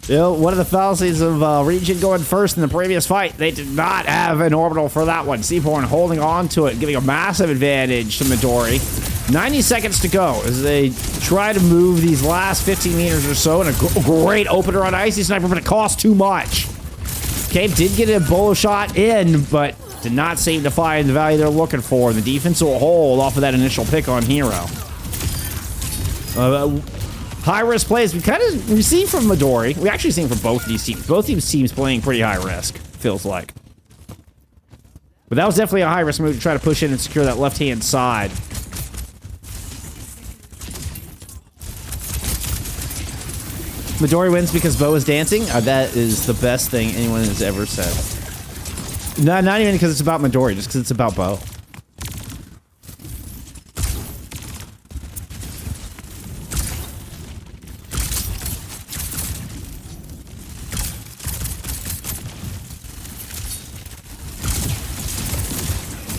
Speaker 1: You know, one of the fallacies of Regen going first in the previous fight, they did not have an orbital for that one. Seaborn holding on to it, giving a massive advantage to Midori. 90 seconds to go as they try to move these last 15 meters or so, and a great opener on Icy Sniper, but it costs too much. Cave did get a bolo shot in, but did not seem to find the value they're looking for. The defense will hold off of that initial pick on Hero. High-risk plays we kind of see from Midori. We actually seen from both these teams. Both these teams playing pretty high-risk, feels like. But that was definitely a high-risk move to try to push in and secure that left-hand side. Midori wins because Bo is dancing. That is the best thing anyone has ever said. No, not even because it's about Midori, just because it's about Bo.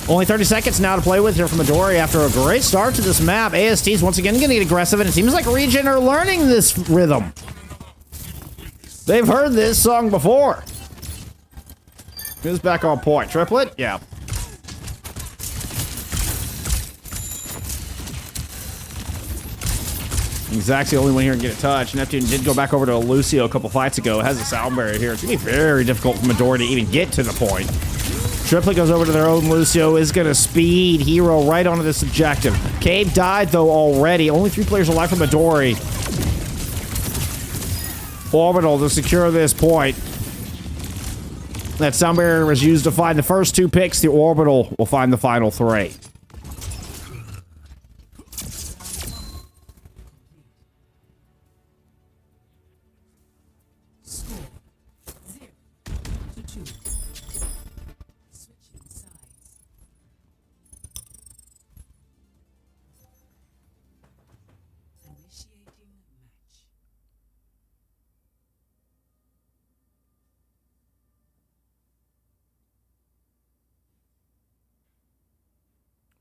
Speaker 1: Only 30 seconds now to play with here from Midori after a great start to this map. AST's once again going to get aggressive, and it seems like Regen are learning this rhythm. They've heard this song before. Who's back on point? Triplet? Yeah. Zach's the only one here to get a touch. Neptune did go back over to Lucio a couple fights ago. It has a sound barrier here. It's going to be very difficult for Midori to even get to the point. Triplet goes over to their own. Lucio is going to speed Hero right onto this objective. Cave died, though, already. Only 3 players alive from Midori. Orbital to secure this point. That sound barrier was used to find the first 2 picks. The Orbital will find the final 3.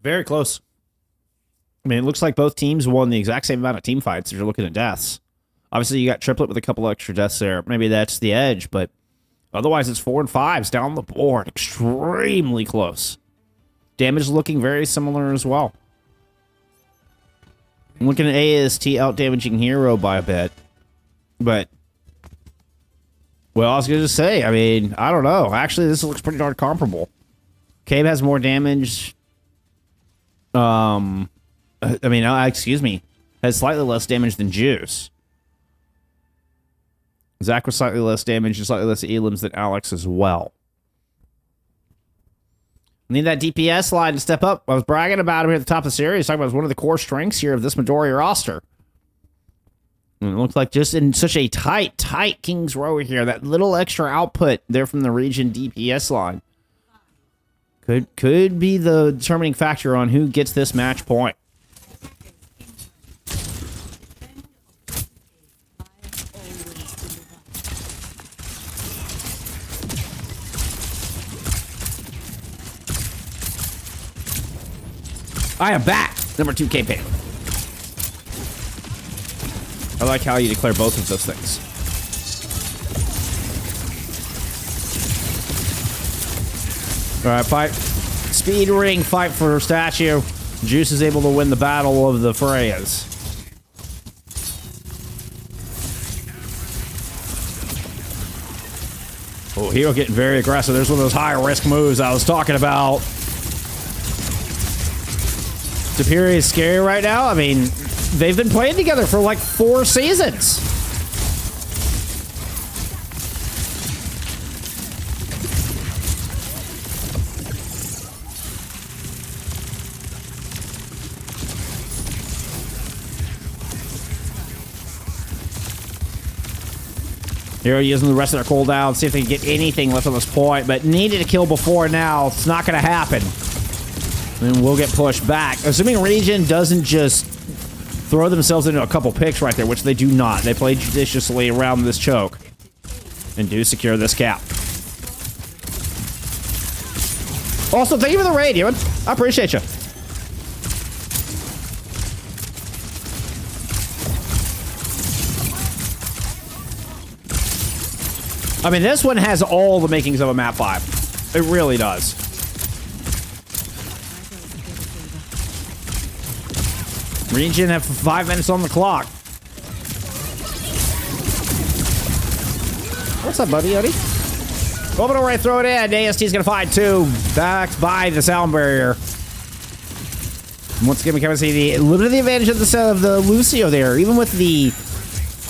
Speaker 1: Very close. I mean, it looks like both teams won the exact same amount of team fights if you're looking at deaths. Obviously, you got Triplet with a couple extra deaths there. Maybe that's the edge, but otherwise it's 4 and 5s down the board. Extremely close. Damage looking very similar as well. I'm looking at AST out-damaging Hero by a bit. But, well, I was going to say, I mean, I don't know. Actually, this looks pretty darn comparable. Cave has more damage. Excuse me, has slightly less damage than Juice. Zach was slightly less damage and slightly less elims than Alex as well. Need that DPS line to step up. I was bragging about him here at the top of the series, talking about one of the core strengths here of this Midori roster. And it looks like just in such a tight King's Row here, that little extra output there from the Regen DPS line could be the determining factor on who gets this match point. I am back! Number 2 campaign. I like how you declare both of those things. Alright, fight. Speed ring, fight for statue. Juice is able to win the battle of the Freyas. Oh, Hero getting very aggressive. There's one of those high-risk moves I was talking about. Superior is scary right now. I mean, they've been playing together for like 4 seasons. Hero using the rest of their cooldown, see if they can get anything left on this point, but needed to kill before now. It's not going to happen. And we'll get pushed back. Assuming Regen doesn't just throw themselves into a couple picks right there, which they do not. They play judiciously around this choke and do secure this cap. Also, thank you for the raid, Ewan. I appreciate you. I mean, this one has all the makings of a map 5. It really does. Regen have 5 minutes on the clock. What's up, buddy, Odie? Open away, throw it in. AST's gonna find 2. Backed by the sound barrier. Once again, we kind of see the little bit of the advantage of the Lucio there, even with the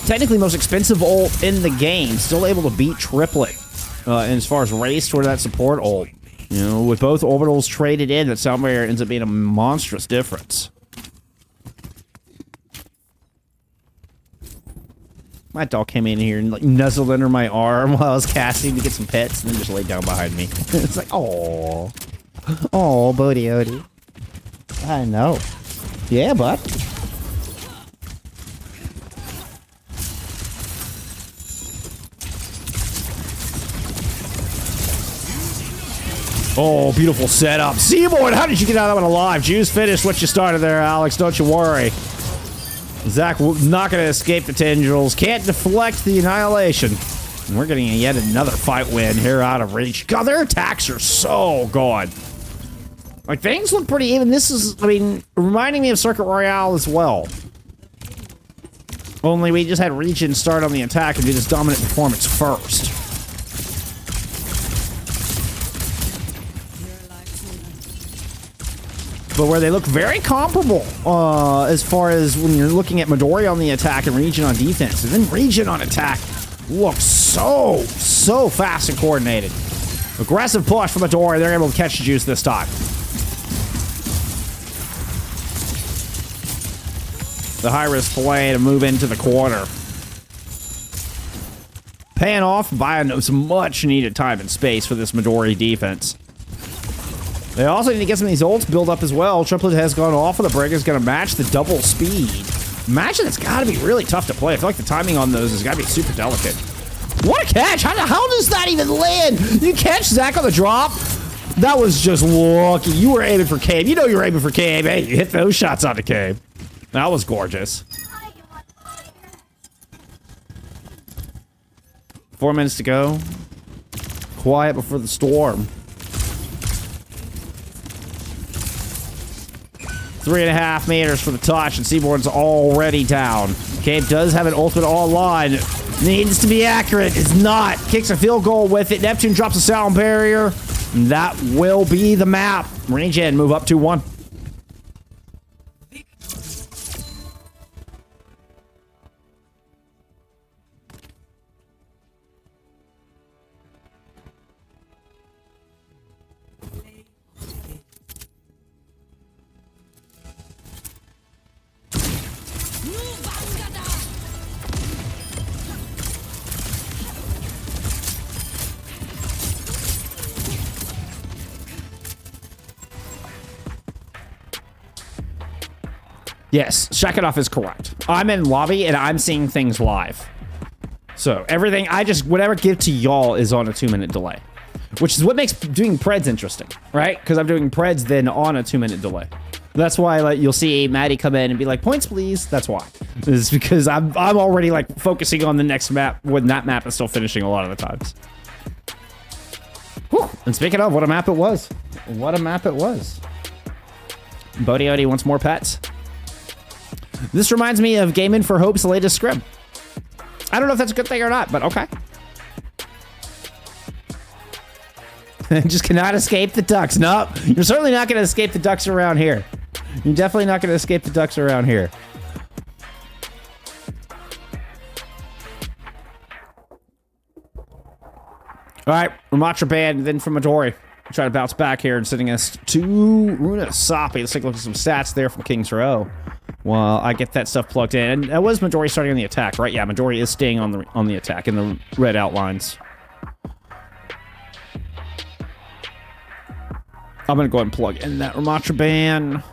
Speaker 1: technically most expensive ult in the game, still able to beat Triplet. And as far as race toward that support ult, you know, with both orbitals traded in, that sound barrier ends up being a monstrous difference. My dog came in here and like nuzzled under my arm while I was casting to get some pets, and then just laid down behind me. It's like, oh, Bodie Odie. I know. Yeah, bud. Oh, beautiful setup. Seaboard, how did you get out of that one alive? Juice finished what you started there, Alex. Don't you worry. Zach not going to escape the tendrils. Can't deflect the annihilation. And we're getting yet another fight win here out of reach. God, their attacks are so good. Like, things look pretty even. This is, I mean, reminding me of Circuit Royale as well. Only we just had Regen start on the attack and do this dominant performance first. But where they look very comparable as far as when you're looking at Midori on the attack and Regen on defense. And then Regen on attack looks so fast and coordinated. Aggressive push from Midori. They're able to catch the juice this time. The high-risk play to move into the corner. Paying off by some much-needed time and space for this Midori defense. They also need to get some of these ults built up as well. Triplet has gone off of the break. Is going to match the double speed. Imagine it's got to be really tough to play. I feel like the timing on those has got to be super delicate. What a catch! How does that even land? You catch Zach on the drop? That was just lucky. You were aiming for Cave. You know you were aiming for Cave. Hey, you hit those shots on the Cave. That was gorgeous. 4 minutes to go. Quiet before the storm. 3.5 meters for the touch, and Seaboard's already down. Cave does have an ultimate online. Needs to be accurate. It's not. Kicks a field goal with it. Neptune drops a sound barrier. And that will be the map. Regen move up 2-1. Yes, Shakinov is correct. I'm in lobby and I'm seeing things live. So everything, whatever I give to y'all is on a 2-minute delay. Which is what makes doing Preds interesting, right? Because I'm doing Preds then on a 2-minute delay. That's why like you'll see Maddie come in and be like, points please. That's why. It's because I'm already like focusing on the next map when that map is still finishing a lot of the times. Whew. And speaking of, what a map it was. What a map it was. Bodie Odie wants more pets. This reminds me of Game In for Hope's latest scrim. I don't know if that's a good thing or not, but okay. Just cannot escape the ducks. Nope. You're certainly not going to escape the ducks around here. You're definitely not going to escape the ducks around here. All right, Ramatra banned, then from Midori. Try to bounce back here and sending us to Runasapi. Let's take a look at some stats there from King's Row. Well, I get that stuff plugged in. And that was Midori starting on the attack, right? Yeah, Midori is staying on the attack in the red outlines. I'm gonna go ahead and plug in that Ramatra ban.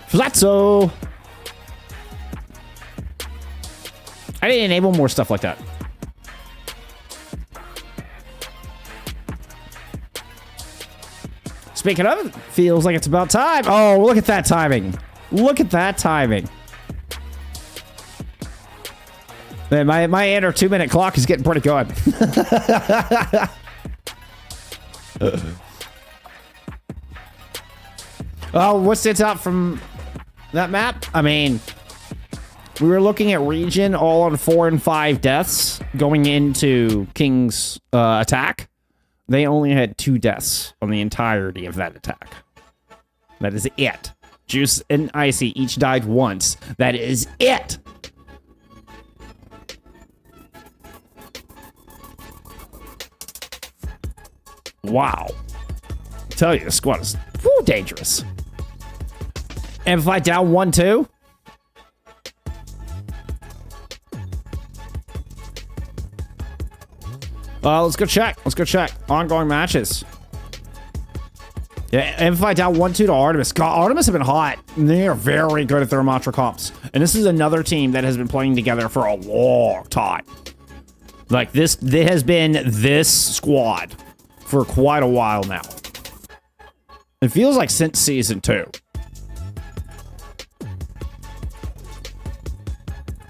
Speaker 1: Flazzo! I didn't enable more stuff like that. Speaking of, it feels like it's about time. Oh, look at that timing. Look at that timing. Man, my inner 2-minute clock is getting pretty good. Oh, what stands out from that map? I mean, we were looking at Regen all on 4 and 5 deaths going into King's attack. They only had 2 deaths on the entirety of that attack. That is it. Juice and Icy each died once. That is it. Wow. I tell you, the squad is dangerous. And if I down 1-2. Let's go check. Let's go check. Ongoing matches. Yeah, and if I down 1-2 to Artemis. God, Artemis have been hot. They are very good at their Ramatra comps. And this is another team that has been playing together for a long time. Like this has been this squad for quite a while now. It feels like since season 2.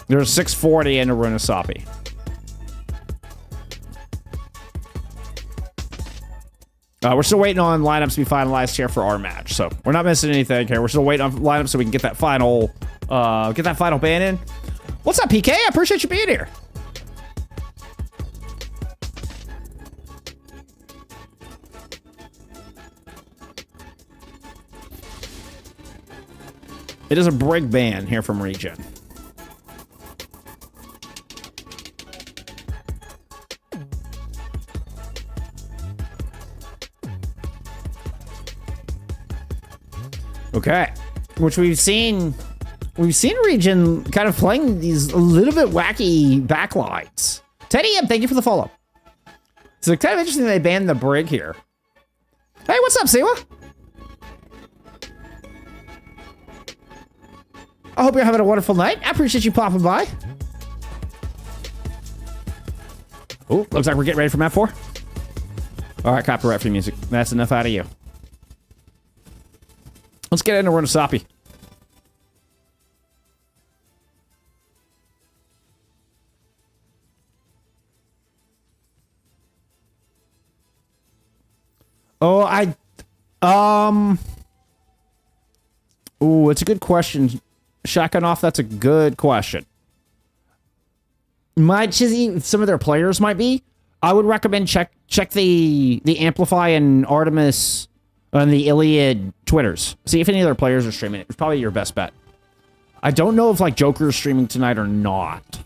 Speaker 1: There's 640 in a Runasapi. We're still waiting on lineups to be finalized here for our match, so we're not missing anything here. We're still waiting on lineups so we can get that final ban in. What's up, PK? I appreciate you being here. It is a break ban here from Regen. Okay, which we've seen Regen kind of playing these a little bit wacky backlines. Teddy M, thank you for the follow. So kind of interesting they banned the brig here. Hey, what's up, Siwa? I hope you're having a wonderful night. I appreciate you popping by. Oh, looks like we're getting ready for map 4. All right, copyright free music. That's enough out of you. Let's get into Runasapi. Oh, ooh, it's a good question. Shotgun that's a good question. Some of their players might be. I would recommend check the Amplify and Artemis on the Iliad Twitters. See if any of their players are streaming it. It's probably your best bet. I don't know if like Joker is streaming tonight or not.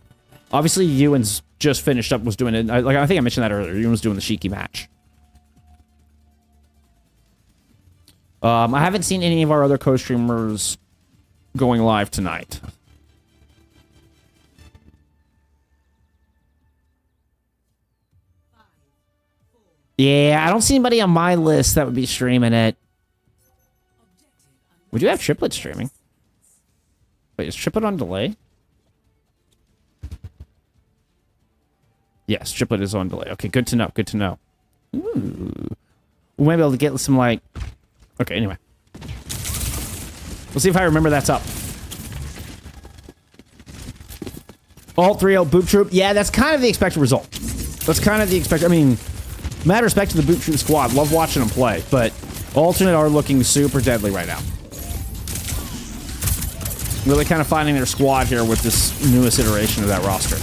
Speaker 1: Obviously, Ewan's just finished up, was doing it. I think I mentioned that earlier. Ewan was doing the Shiki match. I haven't seen any of our other co-streamers going live tonight. Yeah, I don't see anybody on my list that would be streaming it. We do have Triplet streaming. Wait, is Triplet on delay? Yes, Triplet is on delay. Okay, good to know. Good to know. Ooh. We might be able to get some, like... Okay, anyway. We'll see if I remember that's up. Alt 3-0 Boop Troop. Yeah, that's kind of the expected result. That's kind of the expected... I mean, mad respect to the Boop Troop squad. Love watching them play, but Alternate are looking super deadly right now. Really kind of finding their squad here with this newest iteration of that roster.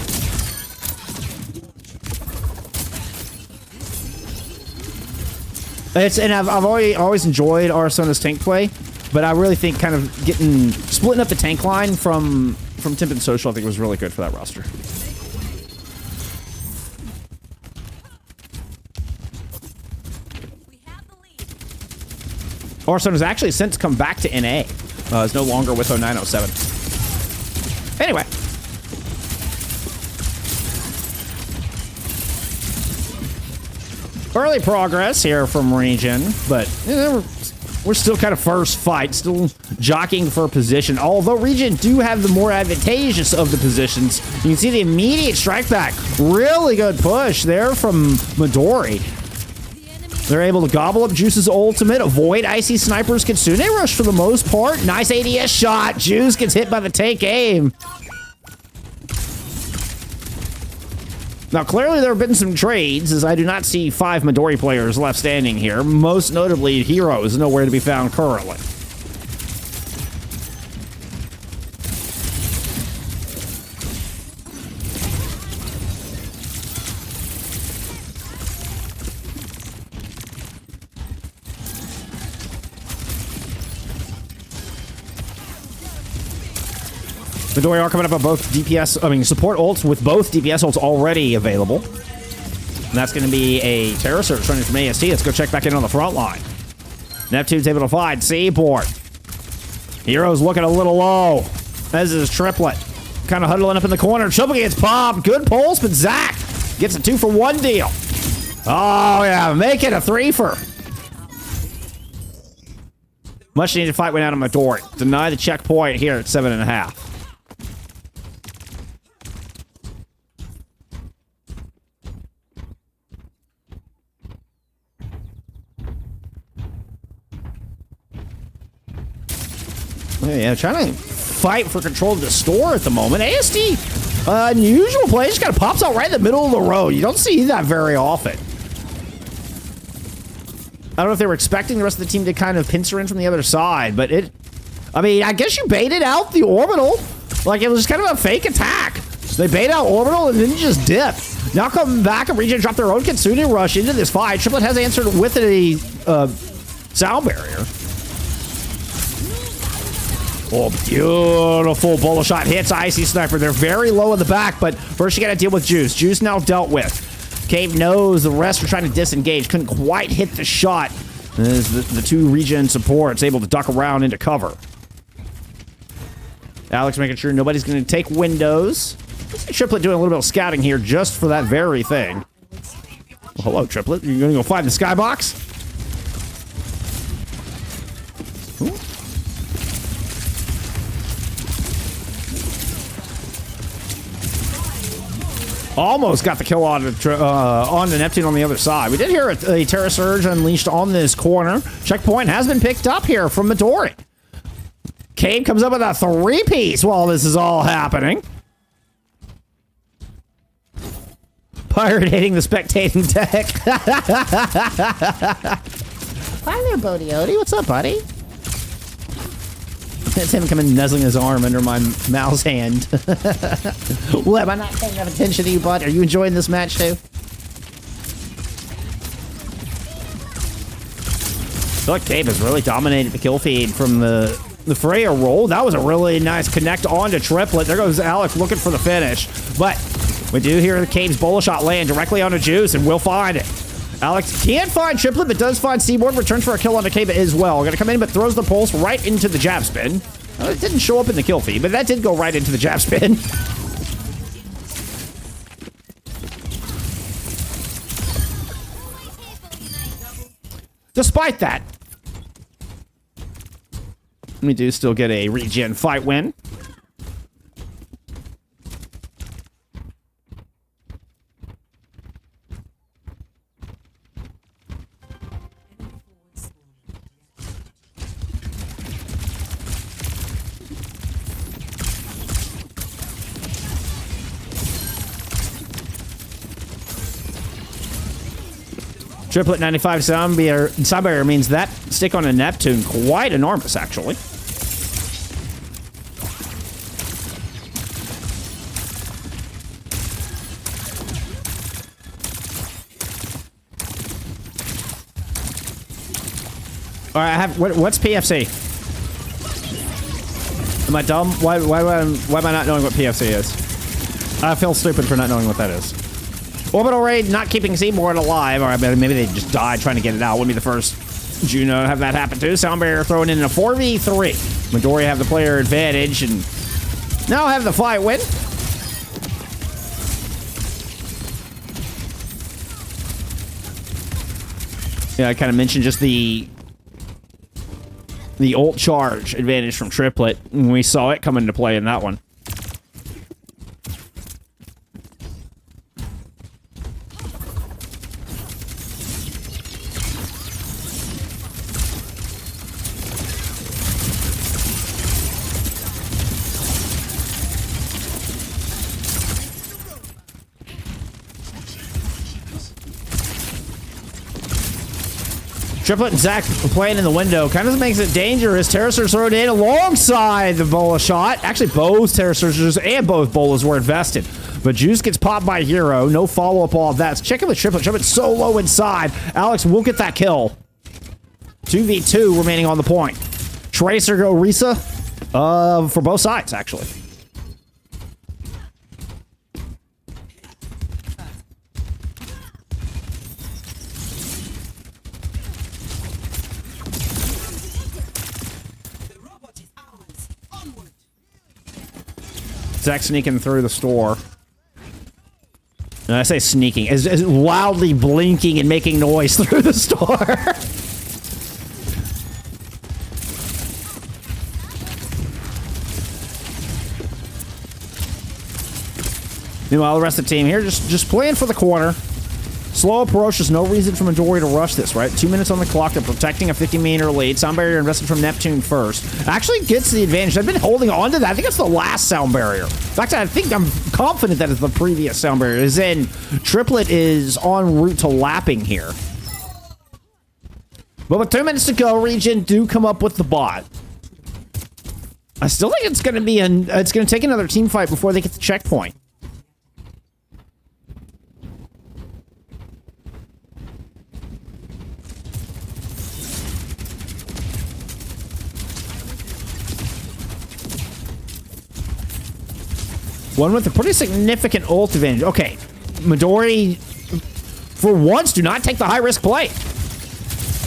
Speaker 1: And I've always enjoyed Arizona's tank play, but I really think kind of splitting up the tank line from Timp and Social, I think was really good for that roster. Orson has actually since come back to NA. Is no longer with 0907. Anyway. Early progress here from Regen, but we're still kind of first fight, still jockeying for position. Although Regen do have the more advantageous of the positions. You can see the immediate strike back. Really good push there from Midori. They're able to gobble up Juice's ultimate, avoid Icy Sniper's Kitsune Rush for the most part. Nice ADS shot. Juice gets hit by the take aim. Now, clearly there have been some trades, as I do not see 5 Midori players left standing here. Most notably, Hero is nowhere to be found currently. Midori are coming up on both support ults with both DPS ults already available. And that's going to be a Terror Surge running from AST. Let's go check back in on the front line. Neptune's able to find Seaport. Hero's looking a little low. As is Triplet. Kind of huddling up in the corner. Triplet gets popped. Good pulse, but Zach gets a 2-for-1 deal. Oh, yeah. Make it a 3-for. Much needed fight went out of Midori. Deny the checkpoint here at 7.5. Yeah, trying to fight for control of the store at the moment. ASD, unusual play, just kind of pops out right in the middle of the road. You don't see that very often. I don't know if they were expecting the rest of the team to kind of pincer in from the other side, but I guess you baited out the orbital. Like, it was just kind of a fake attack. So they bait out orbital and then you just dip. Now coming back and Regen drop their own Kitsune Rush into this fight. Triplet has answered with a sound barrier. Oh, beautiful bullet shot. Hits Icy Sniper. They're very low in the back, but first you got to deal with Juice. Juice now dealt with. Cave knows the rest are trying to disengage. Couldn't quite hit the shot. As the 2 Regen supports able to duck around into cover. Alex making sure nobody's going to take windows. Triplet doing a little bit of scouting here just for that very thing. Well, hello, Triplet. You're going to go find the skybox? Almost got the kill on the Neptune on the other side. We did hear a Terra Surge unleashed on this corner. Checkpoint has been picked up here from Midori. Cave comes up with a 3-piece while this is all happening. Pirate hitting the spectating deck. Hi there, Bodiotti. What's up, buddy? That's him coming nuzzling his arm under my mouse hand. What, am I not paying enough attention to you, bud? Are you enjoying this match, too? Look, Cave has really dominated the kill feed from the Freya roll. That was a really nice connect onto Triplet. There goes Alex looking for the finish. But we do hear the Cave's bullet shot land directly onto Juice, and we'll find it. Alex can't find Triplet, but does find Seaboard. Returns for a kill onto Cave as well. Gonna come in, but throws the pulse right into the jab spin. It didn't show up in the kill feed, but that did go right into the jab spin. Despite that, we do still get a Regen fight win. Triplet 95 sound barrier means that stick on a Neptune quite enormous, actually. All right, I have what's PFC? Am I dumb? Why am I not knowing what PFC is? I feel stupid for not knowing what that is. Orbital Raid not keeping Seaboard alive. Or maybe they just died trying to get it out. Wouldn't be the first Juno have that happen too. Sound barrier thrown in a 4v3. Midori have the player advantage and now have the fight win. Yeah, I kind of mentioned just the ult charge advantage from Triplet, and we saw it come into play in that one. Triplet and Zach playing in the window kind of makes it dangerous. Terror Surge thrown in alongside the bola shot. Actually, both Terror Surgers and both bolas were invested. But Juice gets popped by Hero. No follow-up all of that. Check in with Triplet. Triplet so low inside. Alex will get that kill. 2v2 remaining on the point. Tracer go Risa for both sides, actually. Zach sneaking through the store. And I say sneaking, is loudly blinking and making noise through the store. Meanwhile, the rest of the team here just playing for the corner. Slow approach, there's no reason for Midori to rush this, right? 2 minutes on the clock, they're protecting a 50-meter lead. Sound barrier invested from Neptune first. Actually gets the advantage. I've been holding on to that. I think it's the last sound barrier. In fact, I'm confident that it's the previous sound barrier. As in, Triplet is en route to lapping here. But with 2 minutes to go, Regen do come up with the bot. I still think it's going to be it's going to take another team fight before they get the checkpoint. One with a pretty significant ult advantage. Okay, Midori, for once, do not take the high-risk play.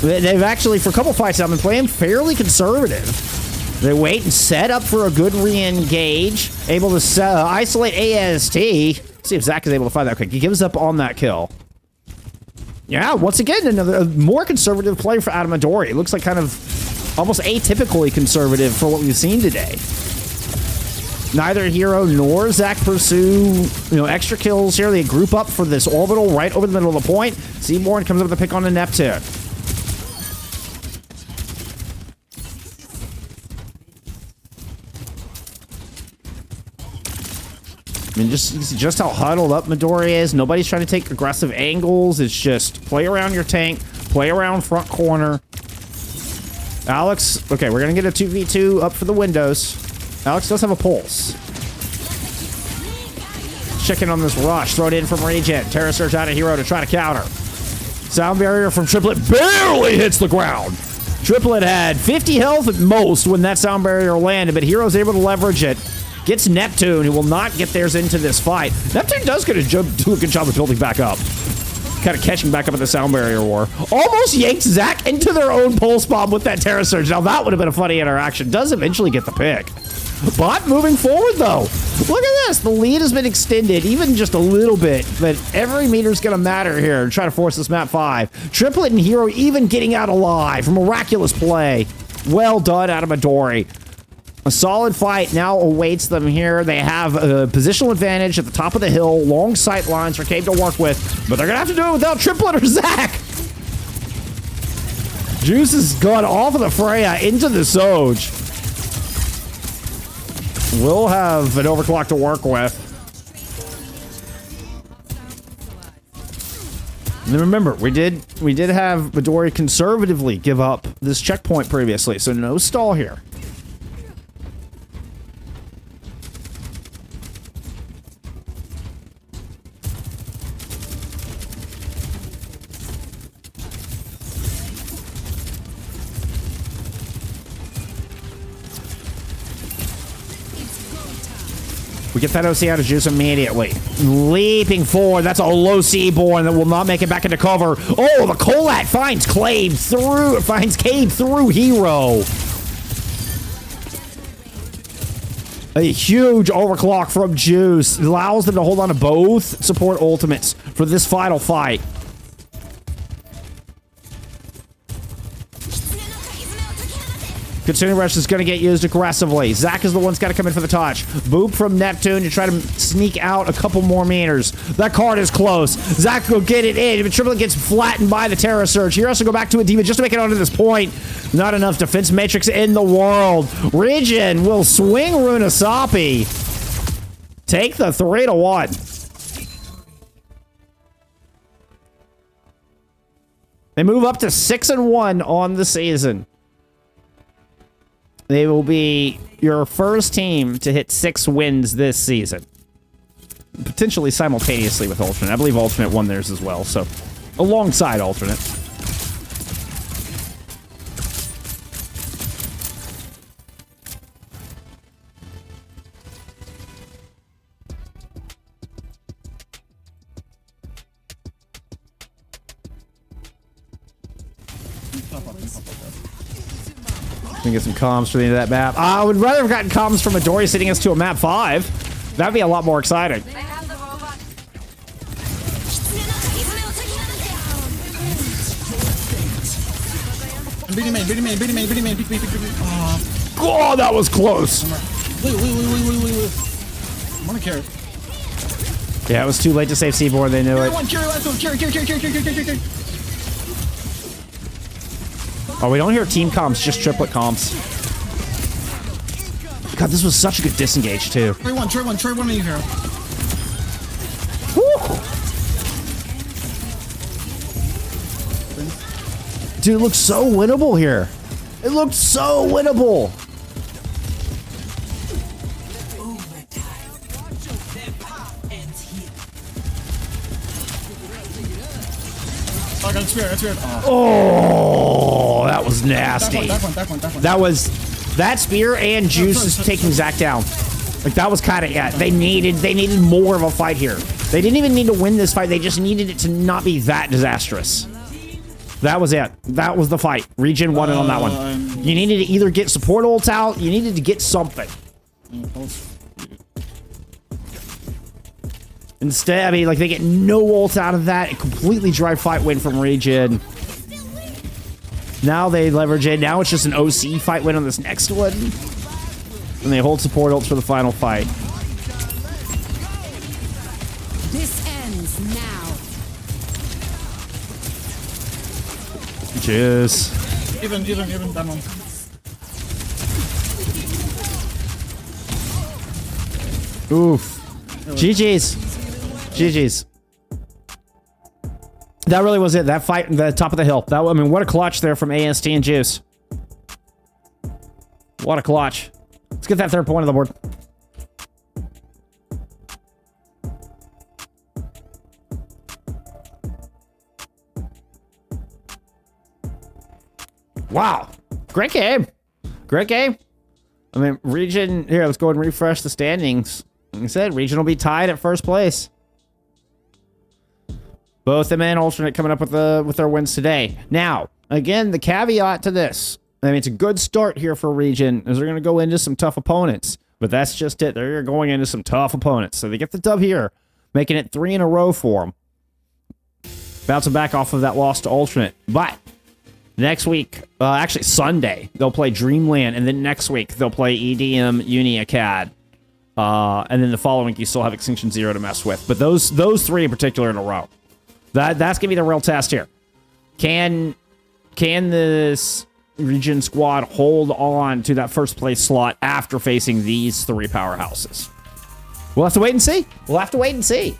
Speaker 1: They've actually, for a couple fights, I've been playing fairly conservative. They wait and set up for a good re-engage. Able to isolate AST. See if Zach is able to find that quick. He gives up on that kill. Yeah, once again, another more conservative play for Midori. It looks like kind of almost atypically conservative for what we've seen today. Neither Hero nor Zach pursue, extra kills here. They group up for this orbital right over the middle of the point. Seaborn comes up with a pick on the Neptune. I mean, just how huddled up Midori is. Nobody's trying to take aggressive angles. It's just play around your tank, play around front corner. Alex, okay, we're going to get a 2v2 up for the windows. Alex does have a pulse. Checking on this rush. Throw it in from Regen. Terror Surge out of Hero to try to counter. Sound barrier from Triplet barely hits the ground. Triplet had 50 health at most when that sound barrier landed, but Hero's able to leverage it. Gets Neptune, who will not get theirs into this fight. Neptune does do a good job of building back up. Kind of catching back up in the sound barrier war. Almost yanks Zach into their own pulse bomb with that Terror Surge. Now that would have been a funny interaction. Does eventually get the pick. But moving forward, though, look at this. The lead has been extended, even just a little bit, but every meter's going to matter here to try to force this map 5. Triplet and Hero even getting out alive. Miraculous play. Well done out of Midori. A solid fight now awaits them here. They have a positional advantage at the top of the hill. Long sight lines for Cave to work with, but they're going to have to do it without Triplet or Zach. Juice has gone off of the Freya into the Soj. We'll have an overclock to work with. And then remember, we did have Midori conservatively give up this checkpoint previously, so no stall here. We get that OC out of Juice immediately. Leaping forward. That's a low Seaborn that will not make it back into cover. Oh, the Colat finds Cabe through Hero. A huge overclock from Juice. Allows them to hold on to both support ultimates for this final fight. Consuming Rush is going to get used aggressively. Zach is the one that's got to come in for the touch. Boop from Neptune to try to sneak out a couple more meters. That card is close. Zach will get it in, but Triplet gets flattened by the Terra Surge. He also go back to a Demon just to make it onto this point. Not enough defense matrix in the world. Regen will swing Runasapi. Take the 3-1. They move up to 6-1 on the season. They will be your first team to hit 6 wins this season. Potentially simultaneously with Alternate. I believe Alternate won theirs as well, so alongside Alternate. Get some comms for the end of that map. I would rather have gotten comms from Midori sitting us to a map 5. That'd be a lot more exciting. Oh, that was close.
Speaker 2: Wait. I'm gonna carry.
Speaker 1: Yeah, it was too late to save Seaborn. They knew it.
Speaker 2: Carry.
Speaker 1: Oh, we don't hear team comms, just triplet comms. God, this was such a good disengage, too.
Speaker 2: Trey one in here.
Speaker 1: Dude, it looks so winnable here. It looked so winnable.
Speaker 2: Oh, I got a spear.
Speaker 1: Oh, that was nasty.
Speaker 2: That one.
Speaker 1: That was that spear and Juice is taking Zach down. Like that was kind of yeah. They needed more of a fight here. They didn't even need to win this fight. They just needed it to not be that disastrous. That was it. That was the fight. Regen won it on that one. You needed to either get support ults out. You needed to get something. Instead, I mean, like, they get no ult out of that. A completely dry fight win from Regen. Now they leverage it. Now it's just an OC fight win on this next one. And they hold support ults for the final fight.
Speaker 3: This ends now.
Speaker 1: Cheers.
Speaker 2: Even that one.
Speaker 1: Oof. GG's. That really was it. That fight at the top of the hill. That, I mean, what a clutch there from AST and Juice. What a clutch. Let's get that 3rd point on the board. Wow. Great game. Great game. I mean, Regen... Here, let's go and refresh the standings. Like I said, Regen will be tied at 1st place. Both them and Alternate coming up with their wins today. Now, again, the caveat to this. I mean, it's a good start here for Regen, as they're going to go into some tough opponents. But that's just it. They're going into some tough opponents. So they get the dub here, making it 3 in a row for them. Bouncing back off of that loss to Alternate. But next week, actually Sunday, they'll play Dreamland. And then next week, they'll play EDM Uni Acad. And then the following week, you still have Extinction Zero to mess with. But those 3 in particular in a row. That's going to be the real test here. Can this Regen squad hold on to that 1st place slot after facing these 3 powerhouses? We'll have to wait and see.